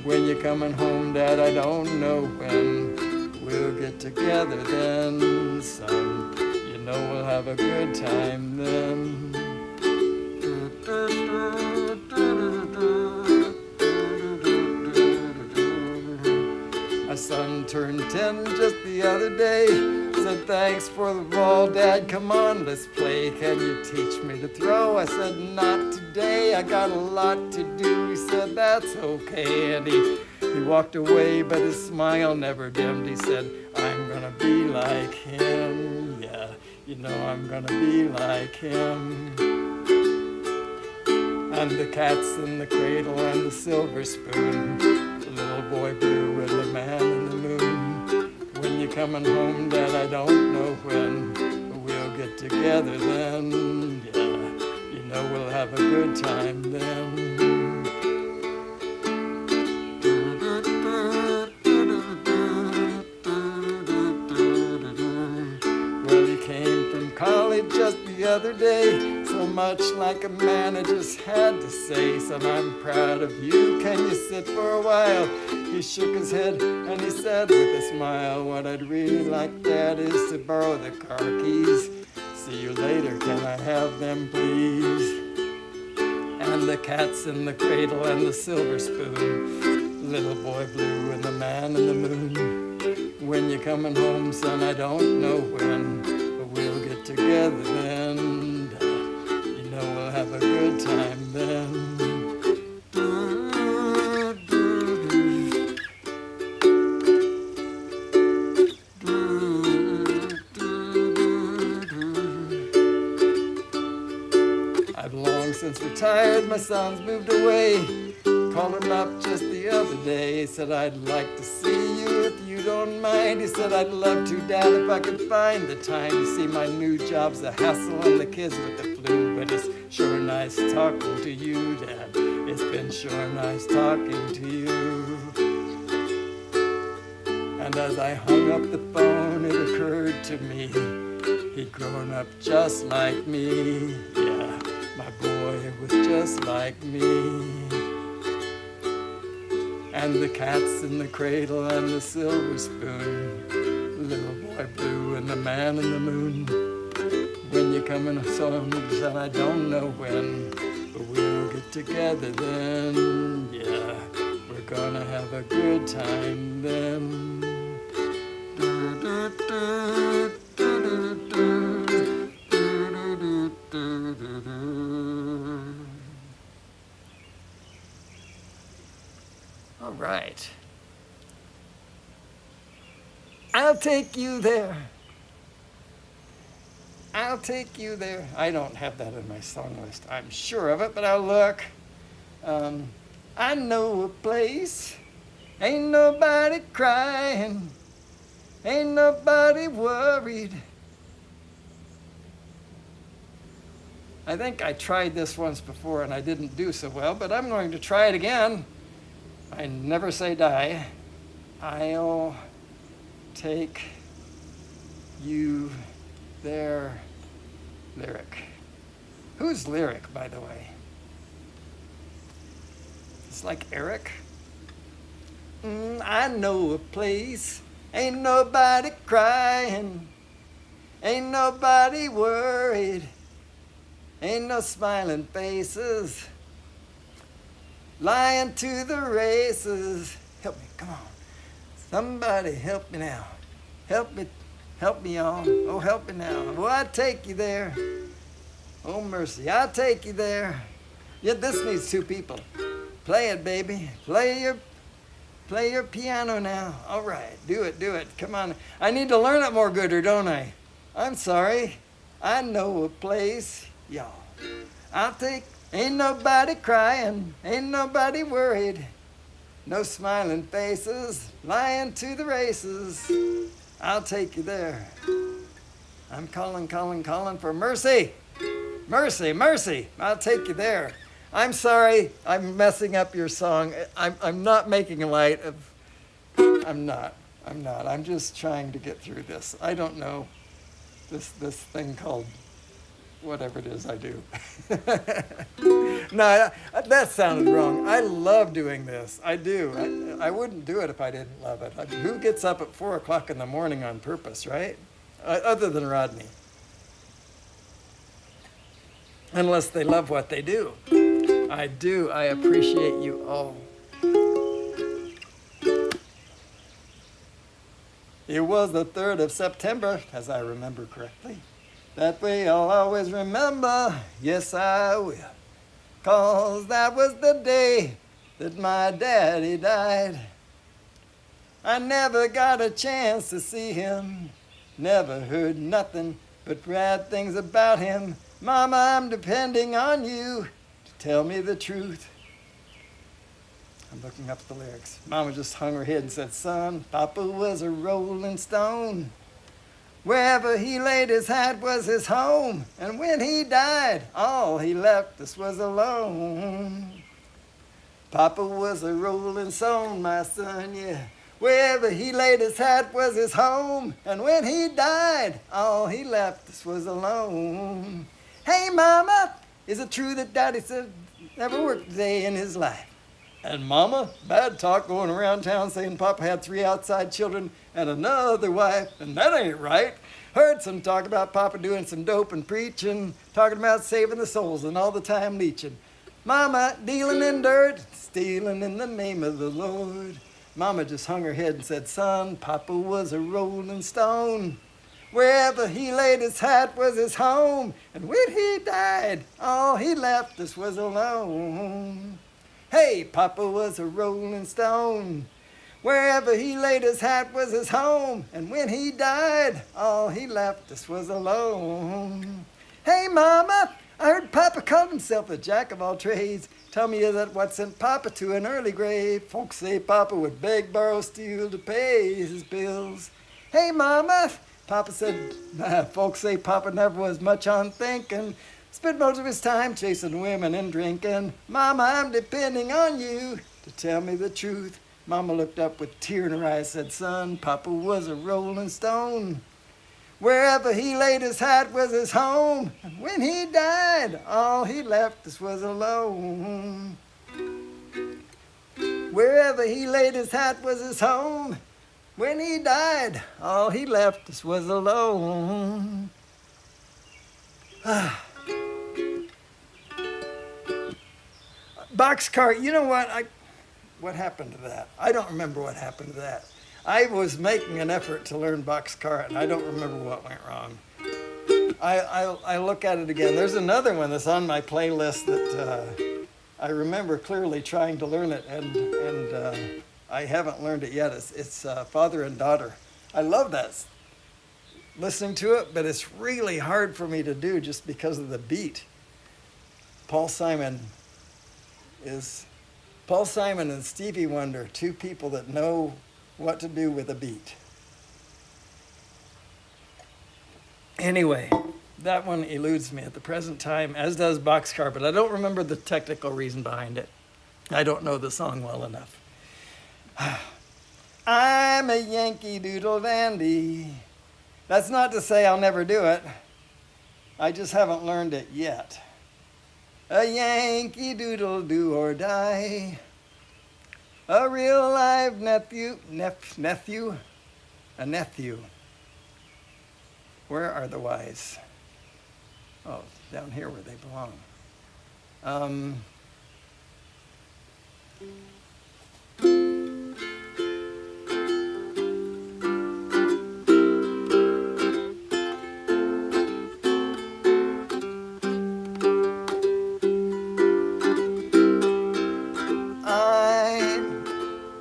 When you coming home, Dad? I don't know when. We'll get together then, son. You know we'll have a good time then. My son turned 10 just the other day. Said, thanks for the ball, Dad. Come on, let's play. Can you teach me to throw? I said, not today. I got a lot to do. He said, that's okay. And he walked away, but his smile never dimmed. He said, I'm gonna be like him. Yeah, you know I'm gonna be like him. And the cat's in the cradle and the silver spoon. The little boy blue and the man in the moon. When you coming home, Dad? I don't know when. But we'll get together then. Yeah, you know we'll have a good time then. College just the other day, so much like a man I just had to say, son, I'm proud of you, can you sit for a while? He shook his head and he said with a smile, what I'd really like, Dad, is to borrow the car keys. See you later, can I have them please? And the cat's in the cradle and the silver spoon, little boy blue and the man in the moon. When you coming home, son? I don't know when. We'll get together then, you know we'll have a good time then. I've long since retired, my son's moved away. Called him up just the other day. He said, I'd like to see you if you don't mind. He said, I'd love to, Dad, if I could find the time. You see, my new job's a hassle and the kids with the flu. But it's sure nice talking to you, Dad. It's been sure nice talking to you. And as I hung up the phone, it occurred to me, he'd grown up just like me. Yeah, my boy was just like me. And the cat's in the cradle and the silver spoon, little boy blue and the man in the moon. When you coming home, son? I don't know when, but we'll get together then. Yeah, we're gonna have a good time then. All right. I'll take you there. I'll take you there. I don't have that in my song list. I'm sure of it, but I'll look. I know a place. Ain't nobody crying. Ain't nobody worried. I think I tried this once before and I didn't do so well, but I'm going to try it again. I never say die. I'll take you there. Lyric. Who's Lyric, by the way? It's like Eric. I know a place. Ain't nobody crying. Ain't nobody worried. Ain't no smiling faces. Lying to the races. Help me, come on. Somebody help me now. Help me on. Oh, help me now. Well, I'll take you there. Oh, mercy, I'll take you there. Yeah, this needs two people. Play it, baby. Play your piano now. All right, do it. Come on. I need to learn it more gooder, don't I? I'm sorry. I know a place, y'all. Ain't nobody crying, ain't nobody worried. No smiling faces, lying to the races. I'll take you there. I'm calling for mercy. Mercy. I'll take you there. I'm sorry, I'm messing up your song. I'm not making light of, I'm not. I'm just trying to get through this. I don't know this thing called whatever it is I do. No, that sounded wrong. I love doing this. I do. I wouldn't do it if I didn't love it. Who gets up at 4 o'clock in the morning on purpose, right? Other than Rodney. Unless they love what they do. I do. I appreciate you all. It was the 3rd of September, as I remember correctly. That way I'll always remember, yes I will. 'Cause that was the day that my daddy died. I never got a chance to see him. Never heard nothing but bad things about him. Mama, I'm depending on you to tell me the truth. I'm looking up the lyrics. Mama just hung her head and said, son, Papa was a rolling stone. Wherever he laid his hat was his home. And when he died, all he left us was alone. Papa was a rolling stone, my son, yeah. Wherever he laid his hat was his home. And when he died, all he left us was alone. Hey, Mama, is it true that Daddy said never worked a day in his life? And Mama, bad talk going around town saying Papa had 3 outside children and another wife, and that ain't right. Heard some talk about Papa doing some dope and preaching, talking about saving the souls and all the time leeching. Mama, dealing in dirt, stealing in the name of the Lord. Mama just hung her head and said, son, Papa was a rolling stone. Wherever he laid his hat was his home, and when he died, all he left us was alone. Hey, Papa was a rolling stone. Wherever he laid his hat was his home, and when he died, all he left us was alone. Hey, Mama, I heard Papa called himself a jack of all trades. Tell me, is that what sent Papa to an early grave? Folks say Papa would beg, borrow, steal to pay his bills. Hey, Mama, Papa said, folks say Papa never was much on thinking. Spent most of his time chasing women and drinking. Mama, I'm depending on you to tell me the truth. Mama looked up with a tear in her eyes, said, son, Papa was a rolling stone. Wherever he laid his hat was his home. And when he died, all he left us was alone. Wherever he laid his hat was his home. When he died, all he left us was alone. Boxcar, you know what happened to that? I don't remember what happened to that. I was making an effort to learn boxcar, and I don't remember what went wrong. I look at it again. There's another one that's on my playlist that I remember clearly trying to learn it, and I haven't learned it yet. It's Father and Daughter. I love that, listening to it, but it's really hard for me to do just because of the beat. Paul Simon and Stevie Wonder, 2 people that know what to do with a beat. Anyway, that one eludes me at the present time, as does Boxcar, but I don't remember the technical reason behind it. I don't know the song well enough. I'm a Yankee Doodle Dandy. That's not to say I'll never do it. I just haven't learned it yet. A Yankee Doodle do or die. A real live nephew. A nephew. Where are the Y's? Oh, down here where they belong. Um,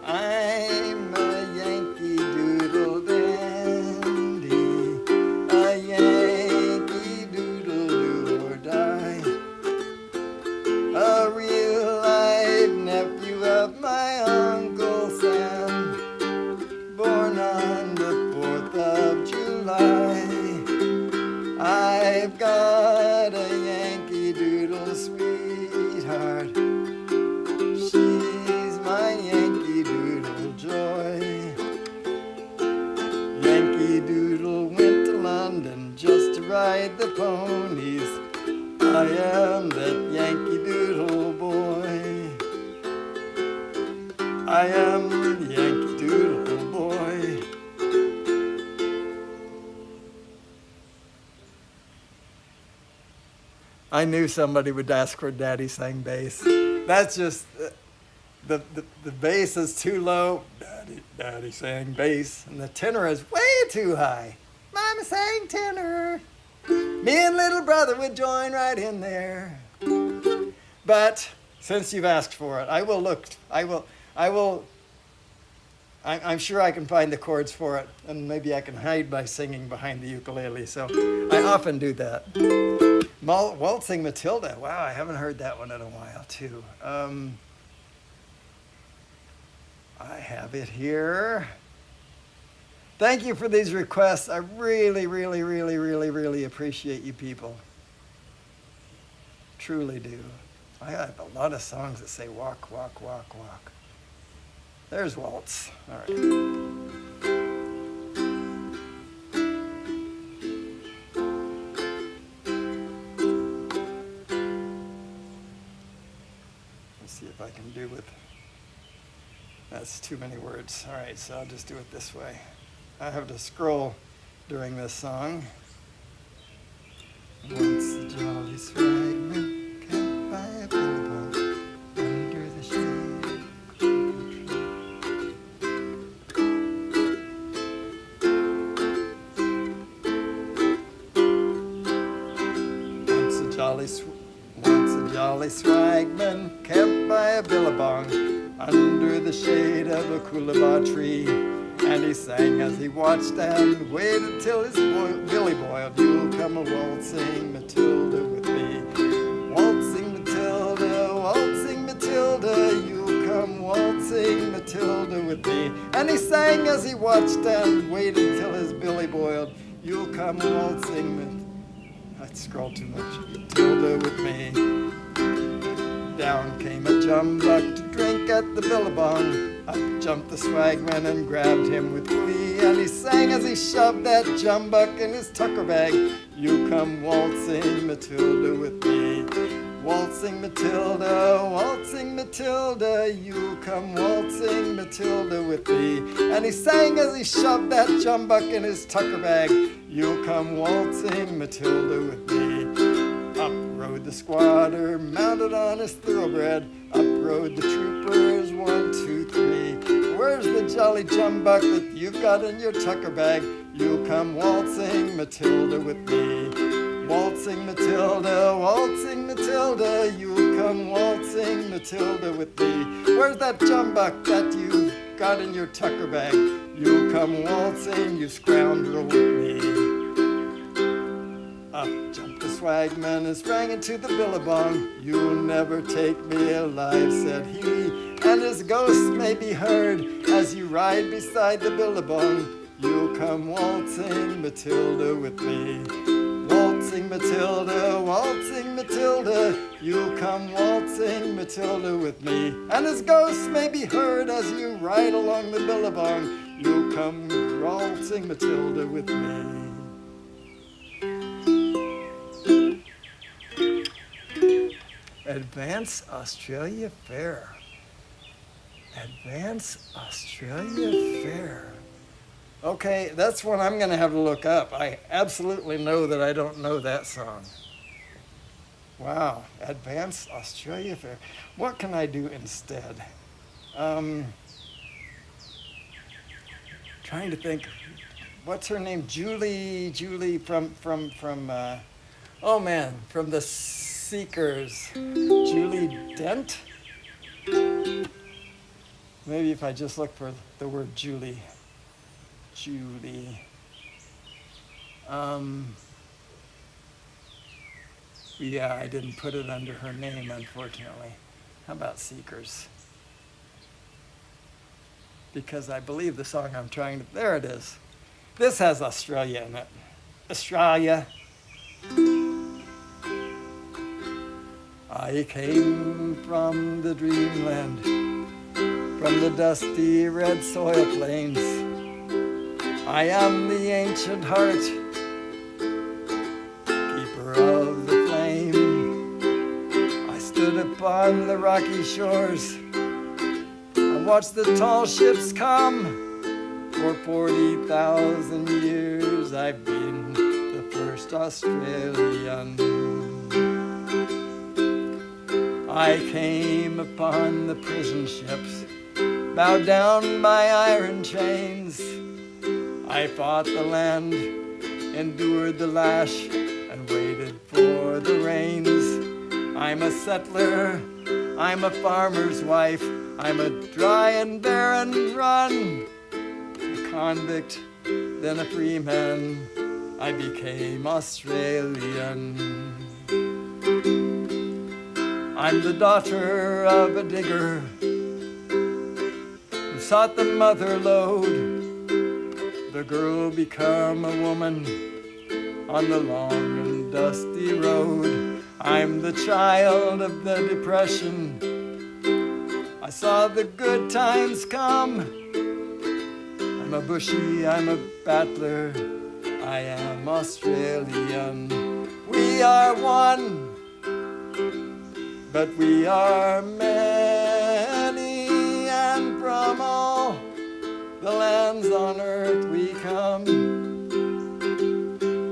I'm a Yankee Doodle dandy, a Yankee Doodle do or die, a real live nephew of my Uncle Sam, born on the 4th of July. I've got a Yankee Doodle sweetheart. She's my Yankee Doodle joy. Yankee Doodle went to London just to ride the ponies. I am that Yankee Doodle boy. I am the Yankee Doodle boy. I knew somebody would ask where Daddy sang bass. That's just, the bass is too low. Daddy sang bass. And the tenor is way too high. Mama sang tenor. Me and little brother would join right in there. But since you've asked for it, I'm sure I can find the chords for it, and maybe I can hide by singing behind the ukulele. So I often do that. Waltzing Matilda. Wow, I haven't heard that one in a while, too. I have it here. Thank you for these requests. I really, really, really, really, really appreciate you people. Truly do. I have a lot of songs that say walk, walk, walk, walk. There's waltz. All right. See if I can do with, that's too many words. All right, so I'll just do it this way. I have to scroll during this song. Once a jolly swagman camped by a billabong under the shade of a cocoa tree. Once a jolly swagman camped by a billabong under the shade of a coolabah tree. And he sang as he watched and waited till his billy boiled. You'll come a waltzing Matilda with me. Waltzing Matilda, waltzing Matilda. You'll come waltzing Matilda with me. And he sang as he watched and waited till his billy boiled. You'll come waltzing Matilda. I scrolled too much. Matilda with me. Down came a jumbuck to drink at the billabong. Up jumped the swagman and grabbed him with glee. And he sang as he shoved that jumbuck in his tucker bag. You come waltzing Matilda with me. Waltzing Matilda, waltzing Matilda. You come waltzing Matilda with me. And he sang as he shoved that jumbuck in his tucker bag. You come waltzing Matilda with me. Up rode the squatter, mounted on his thoroughbred. Up rode the troopers, 1, 2, 3. Where's the jolly jumbuck that you've got in your tucker bag? You come waltzing Matilda with me. Waltzing Matilda, waltzing Matilda. You come waltzing Matilda with me. Where's that jumbuck that you've got in your tucker bag? You come waltzing, you scoundrel, with me. Up jumped the swagman and sprang into the billabong. You'll never take me alive, said he, and his ghost may be heard as you ride beside the billabong. You'll come waltzing Matilda with me. Waltzing Matilda, waltzing Matilda. You'll come waltzing Matilda with me. And his ghost may be heard as you ride along the billabong. You'll come waltzing Matilda with me. Advance Australia Fair. Advance Australia Fair. Okay, that's one I'm going to have to look up. I absolutely know that I don't know that song. Wow, Advanced Australia Fair. What can I do instead? Um, Trying to think. What's her name? Julie from oh man, from the Seekers. Julie Dent? Maybe if I just look for the word Julie. Julie. Yeah, I didn't put it under her name, unfortunately. How about Seekers? Because I believe the song I'm trying to... There it is. This has Australia in it. Australia. I came from the dreamland, from the dusty red soil plains. I am the ancient heart, keeper of the flame. I stood upon the rocky shores and watched the tall ships come. For 40,000 years I've been the first Australian. I came upon the prison ships, bowed down by iron chains. I fought the land, endured the lash, and waited for the rains. I'm a settler, I'm a farmer's wife, I'm a dry and barren run. A convict, then a free man, I became Australian. I'm the daughter of a digger who sought the mother lode. The girl become a woman on the long and dusty road. I'm the child of the Depression. I saw the good times come. I'm a bushy, I'm a battler, I am Australian. We are one, but we are many, and from all the lands on earth we come.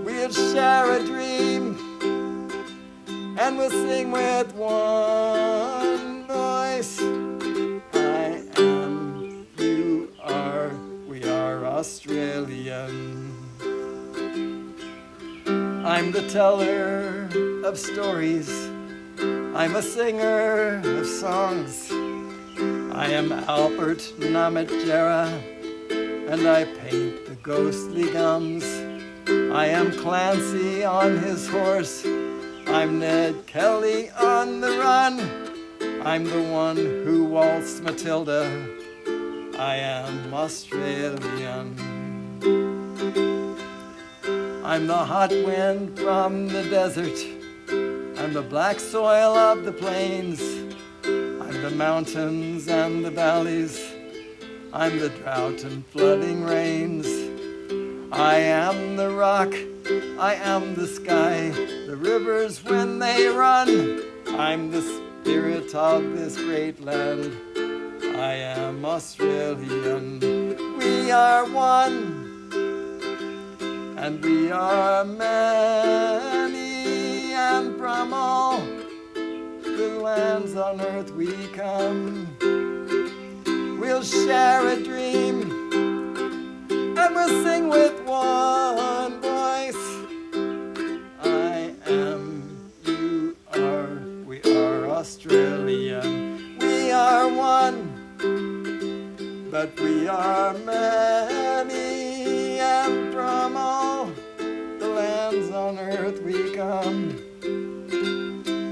We'll share a dream, and we'll sing with one voice. I am, you are, we are Australian. I'm the teller of stories, I'm a singer of songs. I am Albert Namatjara, and I paint the ghostly gums. I am Clancy on his horse, I'm Ned Kelly on the run. I'm the one who waltzed Matilda, I am Australian. I'm the hot wind from the desert, I'm the black soil of the plains. I'm the mountains and the valleys, I'm the drought and flooding rains. I am the rock, I am the sky, the rivers when they run. I'm the spirit of this great land, I am Australian. We are one, and we are many, and from all the lands on earth we come. We'll share a dream, and we'll sing with one voice. I am, you are, we are Australian. We are one, but we are many, and from all the lands on earth we come.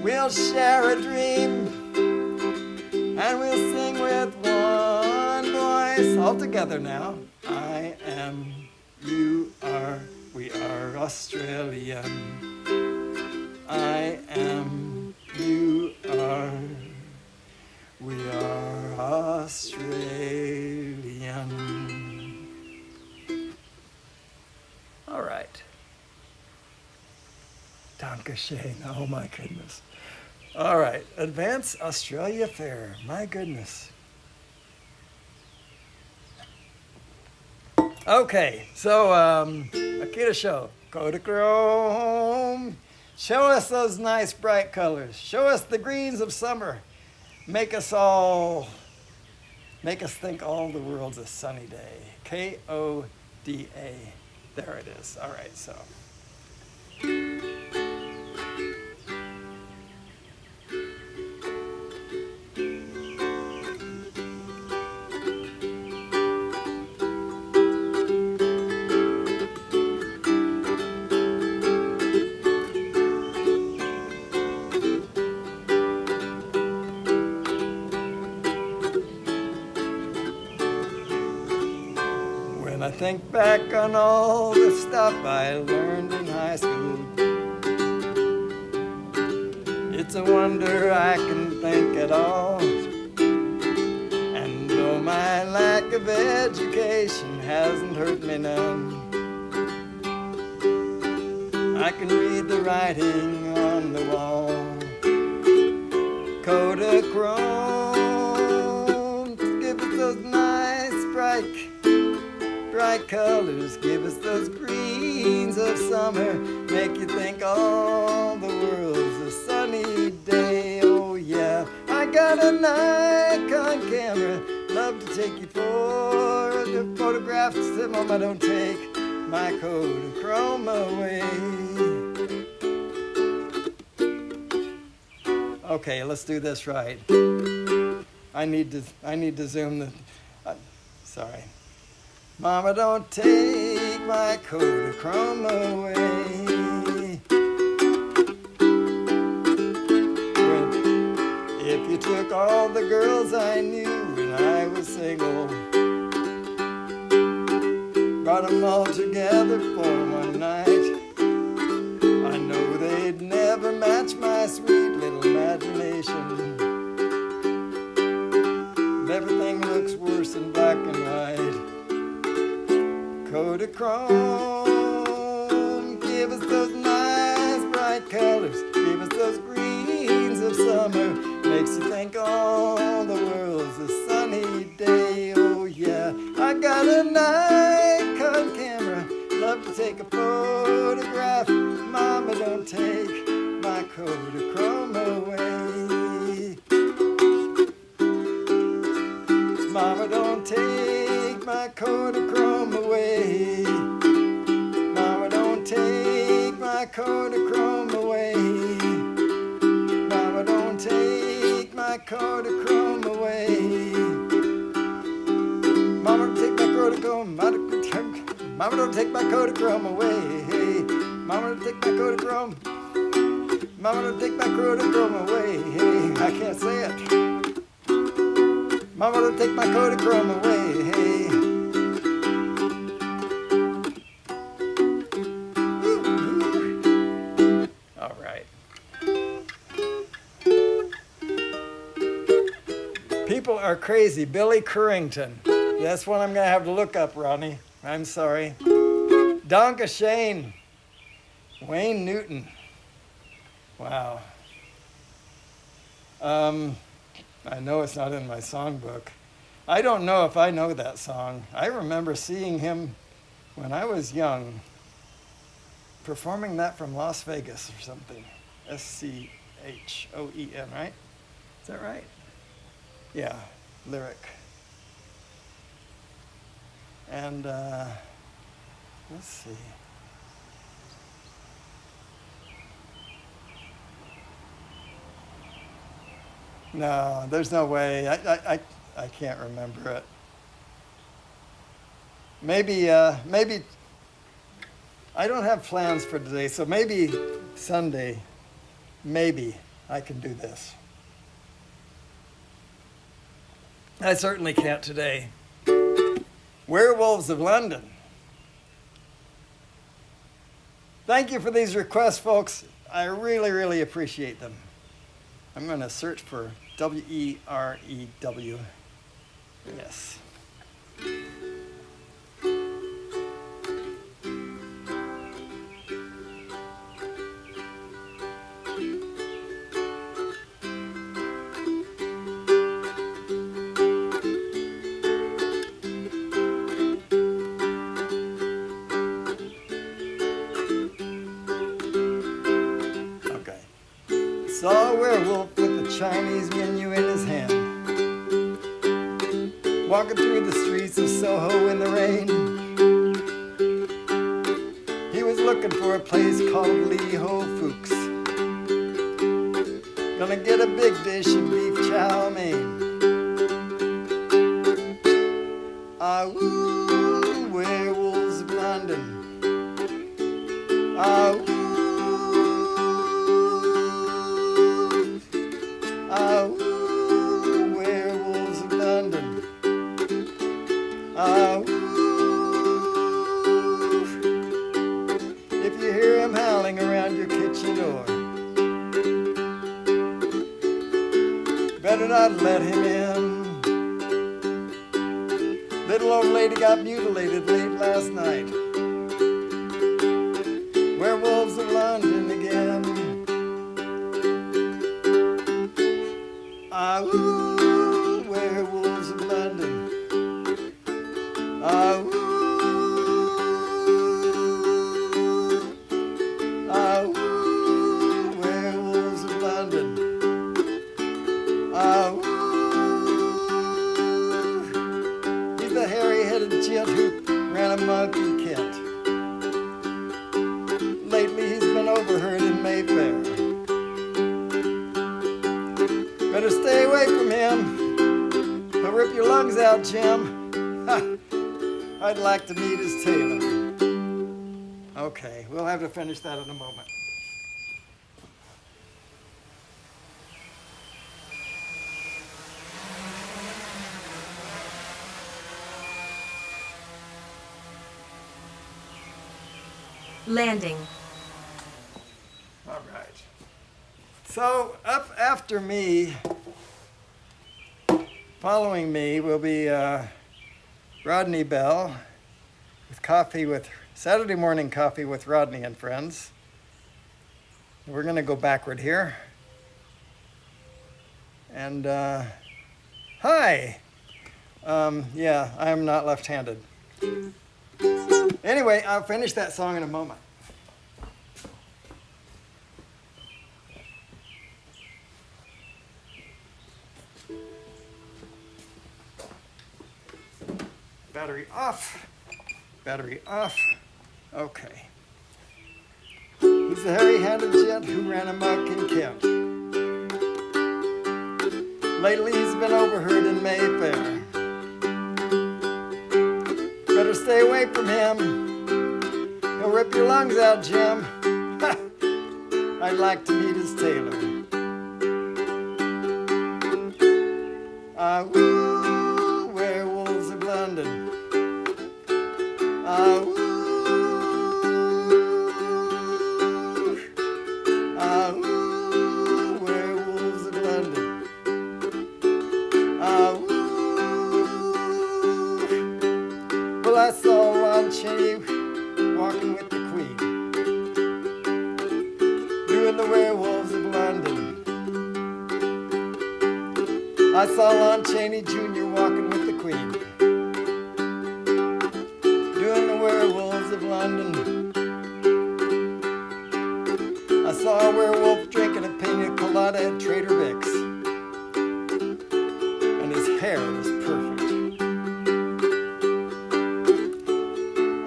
We'll share a dream, and we'll sing with one voice. All together now. I am, you are, we are Australian. I am, you are, we are Australian. All right. Dankeschön. Oh my goodness. All right. Advanced Australia Fair. My goodness. Okay. So, Akita Show. Kodachrome. Show us those nice bright colors. Show us the greens of summer. Make us think all the world's a sunny day. Koda. There it is. All right, so. When I think back on all the stuff I learned in high school, it's a wonder I can think at all. And though my lack of education hasn't hurt me none, I can read the writing on the wall. Kodachrome, give us those nice bright colors, give us those greens of summer, make you think all the world's a sunny day. Oh yeah, I got a Nikon camera, love to take you for the photographs. Mama, don't take my Kodachrome away. Okay, let's do this right. I need to zoom the. Sorry. Mama, don't take my Kodachrome away. If you took all the girls I knew when I was single, brought them all together for one night, I know they'd never match my sweet little imagination. But everything looks worse in black and white. Kodachrome, give us those nice bright colors, give us those greens of summer, makes you think all the world's a sunny day. Oh yeah, I got a Nikon camera, love to take a photograph. Mama, don't take my Kodachrome away. Mama, don't take my Kodachrome away. Mama, don't take my Kodachrome away. Mama, don't take my Kodachrome away. Mama, don't take my Kodachrome. Mama, don't take my Kodachrome away. Mama, don't take my Kodachrome. Mama, don't take my Kodachrome away. I can't say it. Mama, don't take my Kodachrome away. All right. People are crazy. Billy Currington. That's one I'm going to have to look up, Ronnie. I'm sorry. Donka Shane. Wayne Newton. Wow. I know it's not in my songbook. I don't know if I know that song. I remember seeing him when I was young, performing that from Las Vegas or something. Schoen, right? Is that right? Yeah, lyric. And let's see. No, there's no way. I can't remember it. Maybe I don't have plans for today, so maybe Sunday, maybe I can do this. I certainly can't today. Werewolves of London. Thank you for these requests, folks. I really, really appreciate them. I'm going to search for W-E-R-E-W. Yes. saw a werewolf with a Chinese menu in his hand, walking through the streets of Soho in the rain. He was looking for a place called Lee Ho Fook's. Gonna get a big dish of beef chow mein. Ah, ooh, werewolves of London. Ah, ooh, ah, ooh, werewolves of London. Ah, ooh. If you hear him howling around your kitchen door, better not let him in. Little old lady got mutilated late last night. Werewolves of London again. Ah, ooh, werewolves of London. Ah, ooh, ah, ooh, werewolves of London. Ah, ooh. He's the hairy-headed gent who ran amok in Kent. Lately he's been overheard in Mayfair. Better stay away from him. He'll rip your lungs out, Jim. I'd like to meet his tailor. Okay, we'll have to finish that in a moment. Landing. All right. So up after me, following me will be Rodney Bell with Saturday morning coffee with Rodney and friends. We're going to go backward here. And hi. Yeah, I'm not left-handed. Anyway, I'll finish that song in a moment. Battery off. Battery off. Okay. He's the hairy-handed gent who ran amok in Kent. Lately he's been overheard in Mayfair. Better stay away from him. He'll rip your lungs out, Jim. I'd like to meet his tailor. Ah, ooh, werewolves of London. Ah, ooh, ah, ooh, werewolves of London. Ah, ooh. Well, I saw Lon Chaney walking with the Queen, doing the werewolves of London. I saw Lon Chaney Jr. walking with the Queen, doing the werewolves of London. I saw a werewolf drinking a pina colada at Trader Vic's, and his hair was perfect.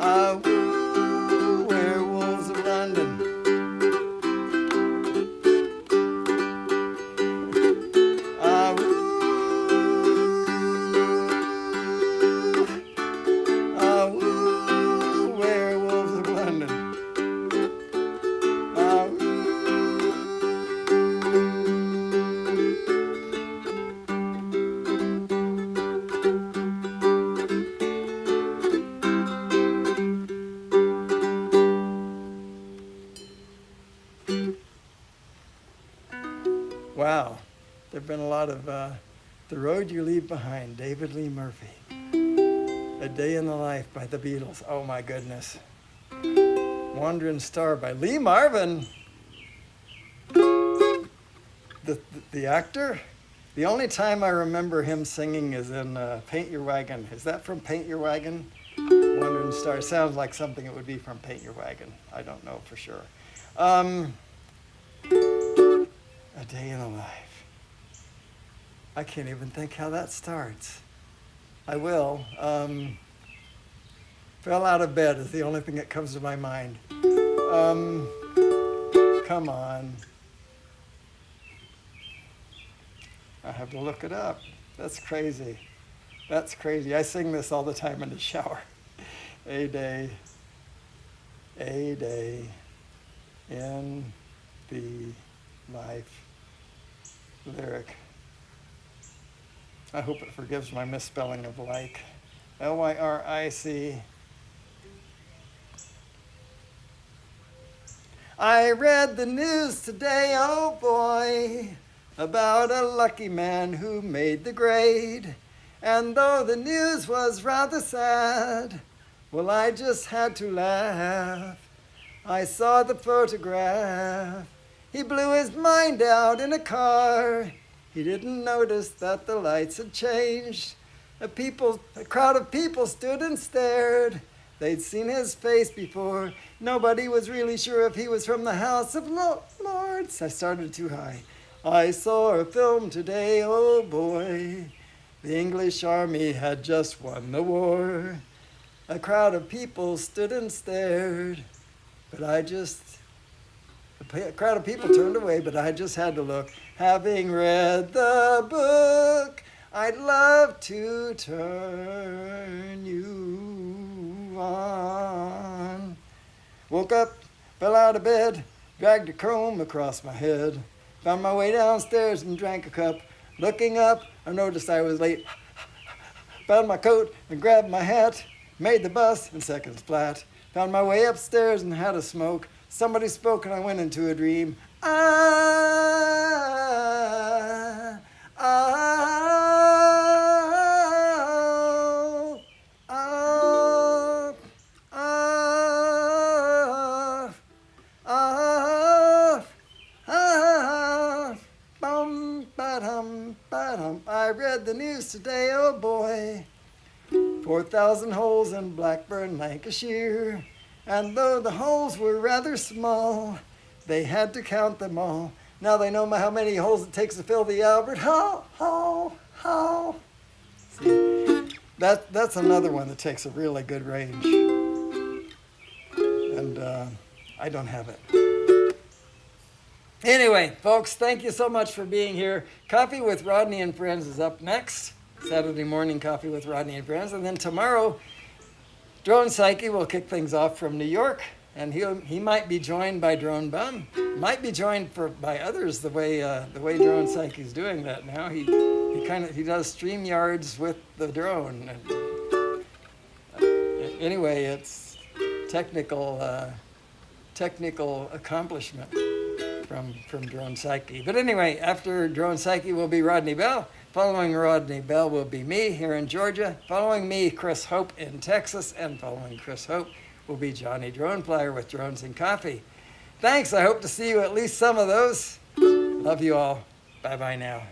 Ah, woo, werewolves of London. Ah, woo, ah, woo, werewolves of London. Ah, woo. Wow, there have been a lot of The Road You Leave Behind, David Lee Murphy. A Day in the Life by the Beatles. Oh my goodness. Wandering Star by Lee Marvin. The actor? The only time I remember him singing is in Paint Your Wagon. Is that from Paint Your Wagon? Wandering Star. Sounds like something that would be from Paint Your Wagon. I don't know for sure. A day in the life. I can't even think how that starts. I will. Fell out of bed is the only thing that comes to my mind. Come on. I have to look it up. That's crazy. That's crazy. I sing this all the time in the shower. A day in the life. Lyric. I hope it forgives my misspelling of like. Lyric. I read the news today, oh boy, about a lucky man who made the grade. And though the news was rather sad, well, I just had to laugh. I saw the photograph. He blew his mind out in a car. He didn't notice that the lights had changed. A crowd of people stood and stared. They'd seen his face before. Nobody was really sure if he was from the House of Lords. I started too high. I saw a film today, oh boy. The English army had just won the war. A crowd of people stood and stared. A crowd of people turned away, but I just had to look. Having read the book, I'd love to turn you on. Woke up, fell out of bed, dragged a comb across my head. Found my way downstairs and drank a cup. Looking up, I noticed I was late. Found my coat and grabbed my hat. Made the bus in seconds flat. Found my way upstairs and had a smoke. Somebody spoke and I went into a dream. I read the news today, oh boy. 4,000 holes in Blackburn, Lancashire. And though the holes were rather small, they had to count them all. Now they know how many holes it takes to fill the Albert Hall. See, that's another one that takes a really good range. And I don't have it. Anyway, folks, thank you so much for being here. Coffee with Rodney and Friends is up next. Saturday morning Coffee with Rodney and Friends. And then tomorrow, Drone Psyche will kick things off from New York. And he might be joined by Drone Bum. Might be joined by others the way Drone Psyche is doing that now. He does StreamYards with the drone. Anyway, it's technical accomplishment from Drone Psyche. But anyway, after Drone Psyche will be Rodney Bell. Following Rodney Bell will be me here in Georgia. Following me, Chris Hope in Texas. And following Chris Hope will be Johnny Drone Flyer with Drones and Coffee. Thanks. I hope to see you at least some of those. Love you all. Bye-bye now.